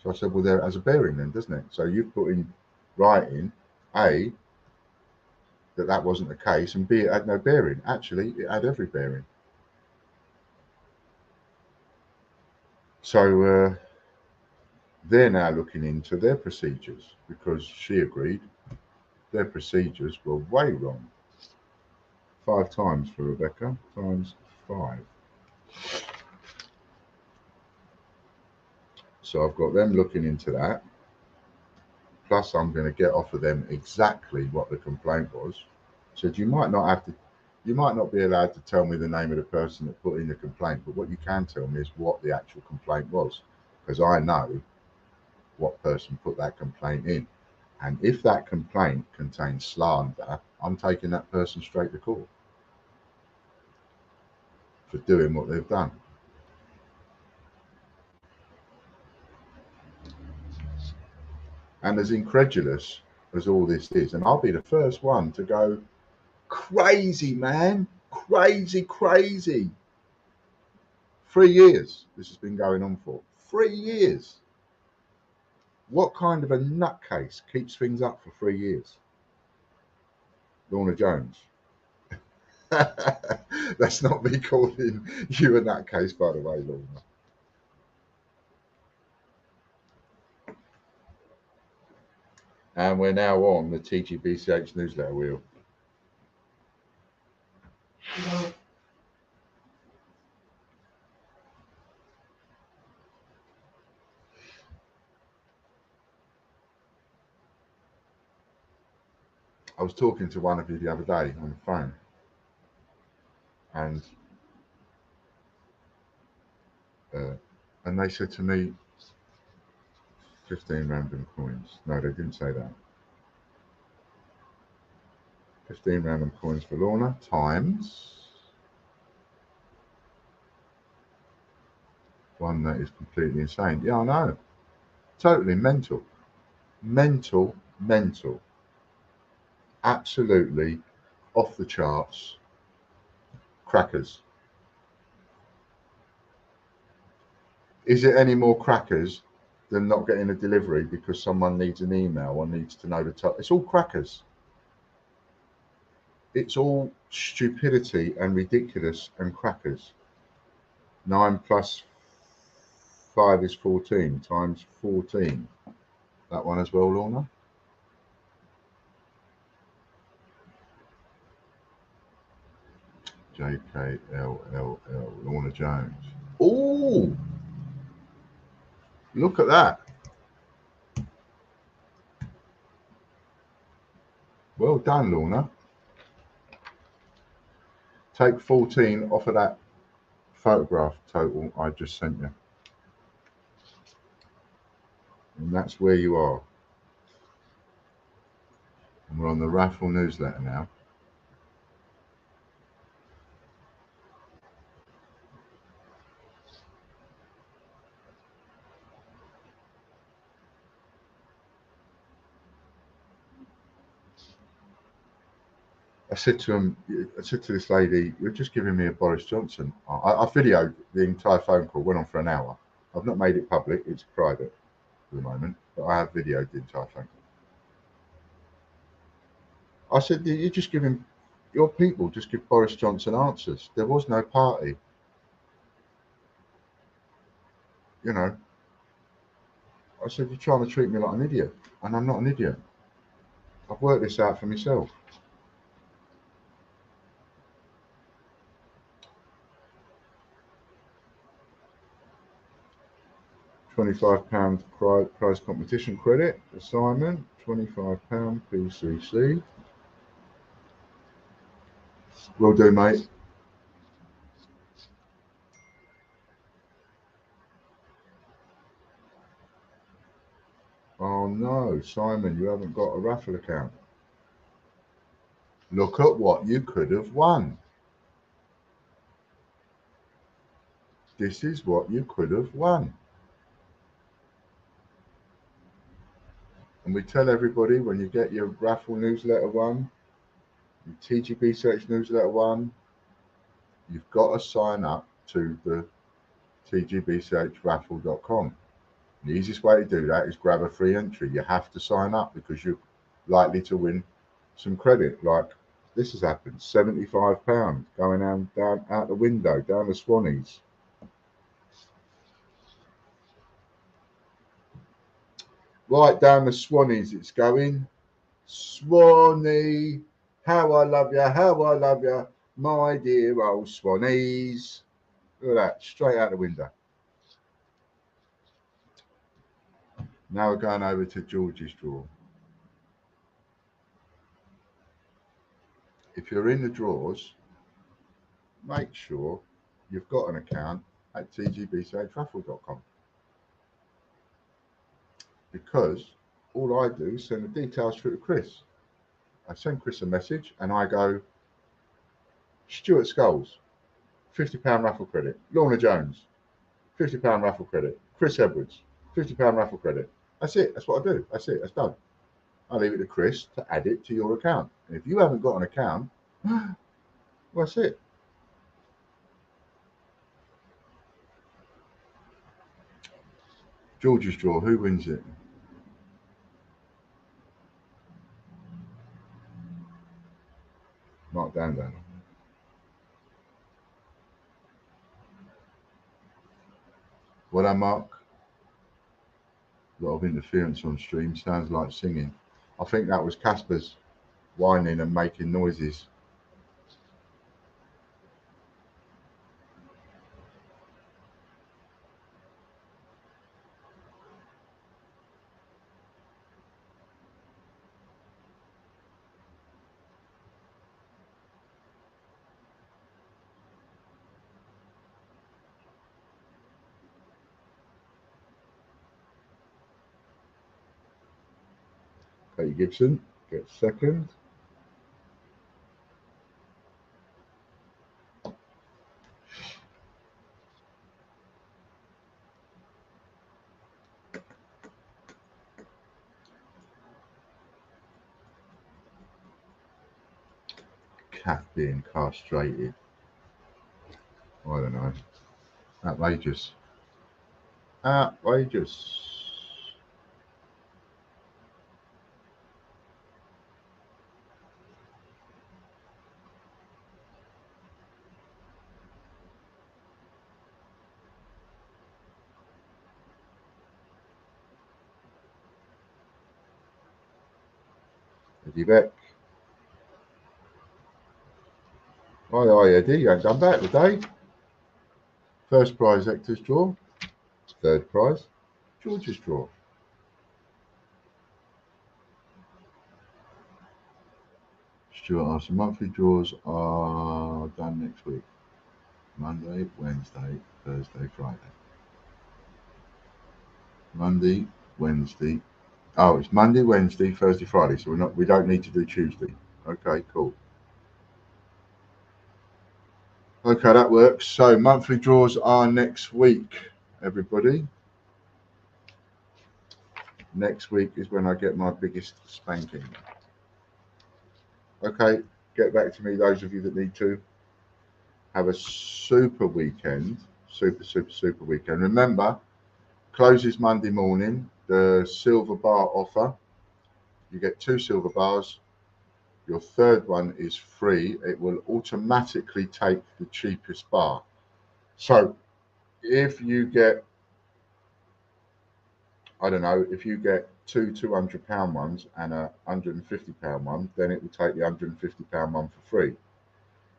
So I said, well, there has a bearing then, doesn't it? So you've put in writing, A, that wasn't the case, and B, it had no bearing. Actually, it had every bearing. So they're now looking into their procedures, because she agreed their procedures were way wrong. 5 times for Rebecca, times 5. So I've got them looking into that. Plus, I'm going to get off of them exactly what the complaint was. Said you might not be allowed to tell me the name of the person that put in the complaint, but what you can tell me is what the actual complaint was, because I know what person put that complaint in. And if that complaint contains slander, I'm taking that person straight to court for doing what they've done. And as incredulous as all this is, and I'll be the first one to go, crazy, man, crazy. 3 years this has been going on for. 3 years. What kind of a nutcase keeps things up for 3 years? Lorna Jones. That's not me calling you a nutcase, by the way, Lorna. And we're now on the TGBCH newsletter wheel. I was talking to one of you the other day on the phone, and they said to me, 15 random coins. No, they didn't say that. 15 random coins for Lorna times one that is completely insane. Yeah, I know. Totally mental. Mental. Absolutely off the charts. Crackers. Is it any more crackers than not getting a delivery because someone needs an email or needs to know the time? It's all crackers. It's all stupidity and ridiculous and crackers. 9 plus 5 is 14 times 14. That one as well, Lorna? JKLLL, Lorna Jones. Oh, look at that. Well done, Lorna. Take 14 off of that photograph total I just sent you. And that's where you are. And we're on the raffle newsletter now. I said to this lady, you're just giving me a Boris Johnson. I videoed the entire phone call, went on for an hour. I've not made it public, it's private for the moment, but I have videoed the entire phone call. I said, you're just giving, your people just give Boris Johnson answers. There was no party. You know, I said, you're trying to treat me like an idiot, and I'm not an idiot. I've worked this out for myself. £25 prize competition credit assignment, £25 PCC. Will do, mate. Oh no, Simon, you haven't got a raffle account. Look at what you could have won. This is what you could have won. And we tell everybody when you get your raffle newsletter one, your TGB Search newsletter one, you've got to sign up to the tgbsearchraffle.com. The easiest way to do that is grab a free entry. You have to sign up because you're likely to win some credit. Like this has happened, £75 going down out the window, down the Swannies. Right down the Swannies it's going. Swanee, how I love you, my dear old Swannies. Look at that, straight out the window. Now we're going over to George's draw. If you're in the draws, make sure you've got an account at tgbsearchraffle.com, because all I do is send the details through to Chris. I send Chris a message and I go, Stuart Scholes, £50 raffle credit. Lorna Jones, £50 raffle credit. Chris Edwards, £50 raffle credit. That's it. That's what I do. That's it. That's done. I leave it to Chris to add it to your account. And if you haven't got an account, well, that's it. George's draw. Who wins it? Mark Dandan. Well done, Mark. A lot of interference on stream. Sounds like singing. I think that was Casper's whining and making noises. Katie Gibson gets second. Cat being castrated. I don't know. Outrageous. Outrageous. Eddie Beck. Hi, Eddie. You ain't done that today. First prize, Hector's draw. Third prize, George's draw. Stuart asked, monthly draws are done next week. Monday, Wednesday, Thursday, Friday. Monday, Wednesday. Oh, it's Monday, Wednesday, Thursday, Friday. So we don't need to do Tuesday. Okay, cool. Okay, that works. So monthly draws are next week, everybody. Next week is when I get my biggest spanking. Okay, get back to me, those of you that need to. Have a super weekend. Super weekend. Remember, closes Monday morning. The silver bar offer. You get 2 silver bars. Your third one is free. It will automatically take the cheapest bar. So if you get, I don't know, if you get 2 £200 ones and a £150 one, then it will take the £150 one for free.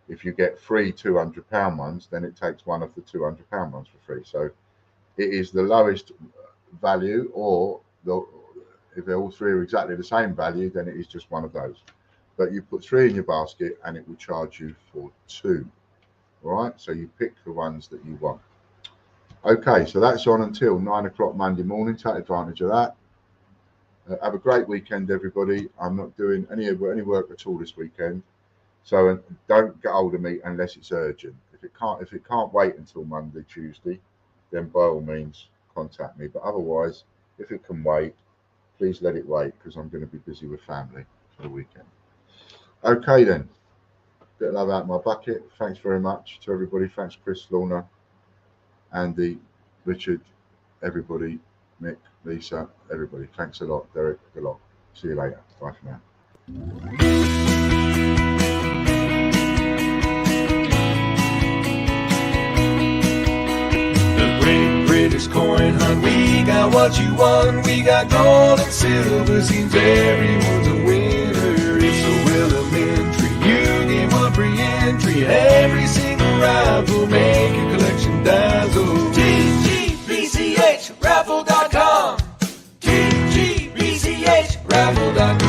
If you get 3 £200 ones, then it takes one of the £200 ones for free. So it is the lowest value, or if all three are exactly the same value, then it is just one of those. but you put 3 in your basket and it will charge you for 2. All right, so you pick the ones that you want. Okay, so that's on until 9 o'clock Monday morning. Take advantage of that. Have a great weekend, everybody. I'm not doing any work at all this weekend, so don't get hold of me unless it's urgent. If it can't wait until Monday, Tuesday, then by all means contact me. But otherwise, if it can wait, please let it wait, because I'm going to be busy with family for the weekend. Okay then, bit of love out of my bucket. Thanks very much to everybody. Thanks Chris, Lorna, Andy, Richard, everybody, Mick, Lisa, everybody. Thanks a lot, Derek, a lot. See you later. Bye for now. The Great British Coin Hunt, we got what you want. We got gold and silver, seems everyone's a winner. It's so elementary, you get one free entry. Every single rifle, make your collection dazzle. TGBCHraffle.com, TGBCHraffle.com.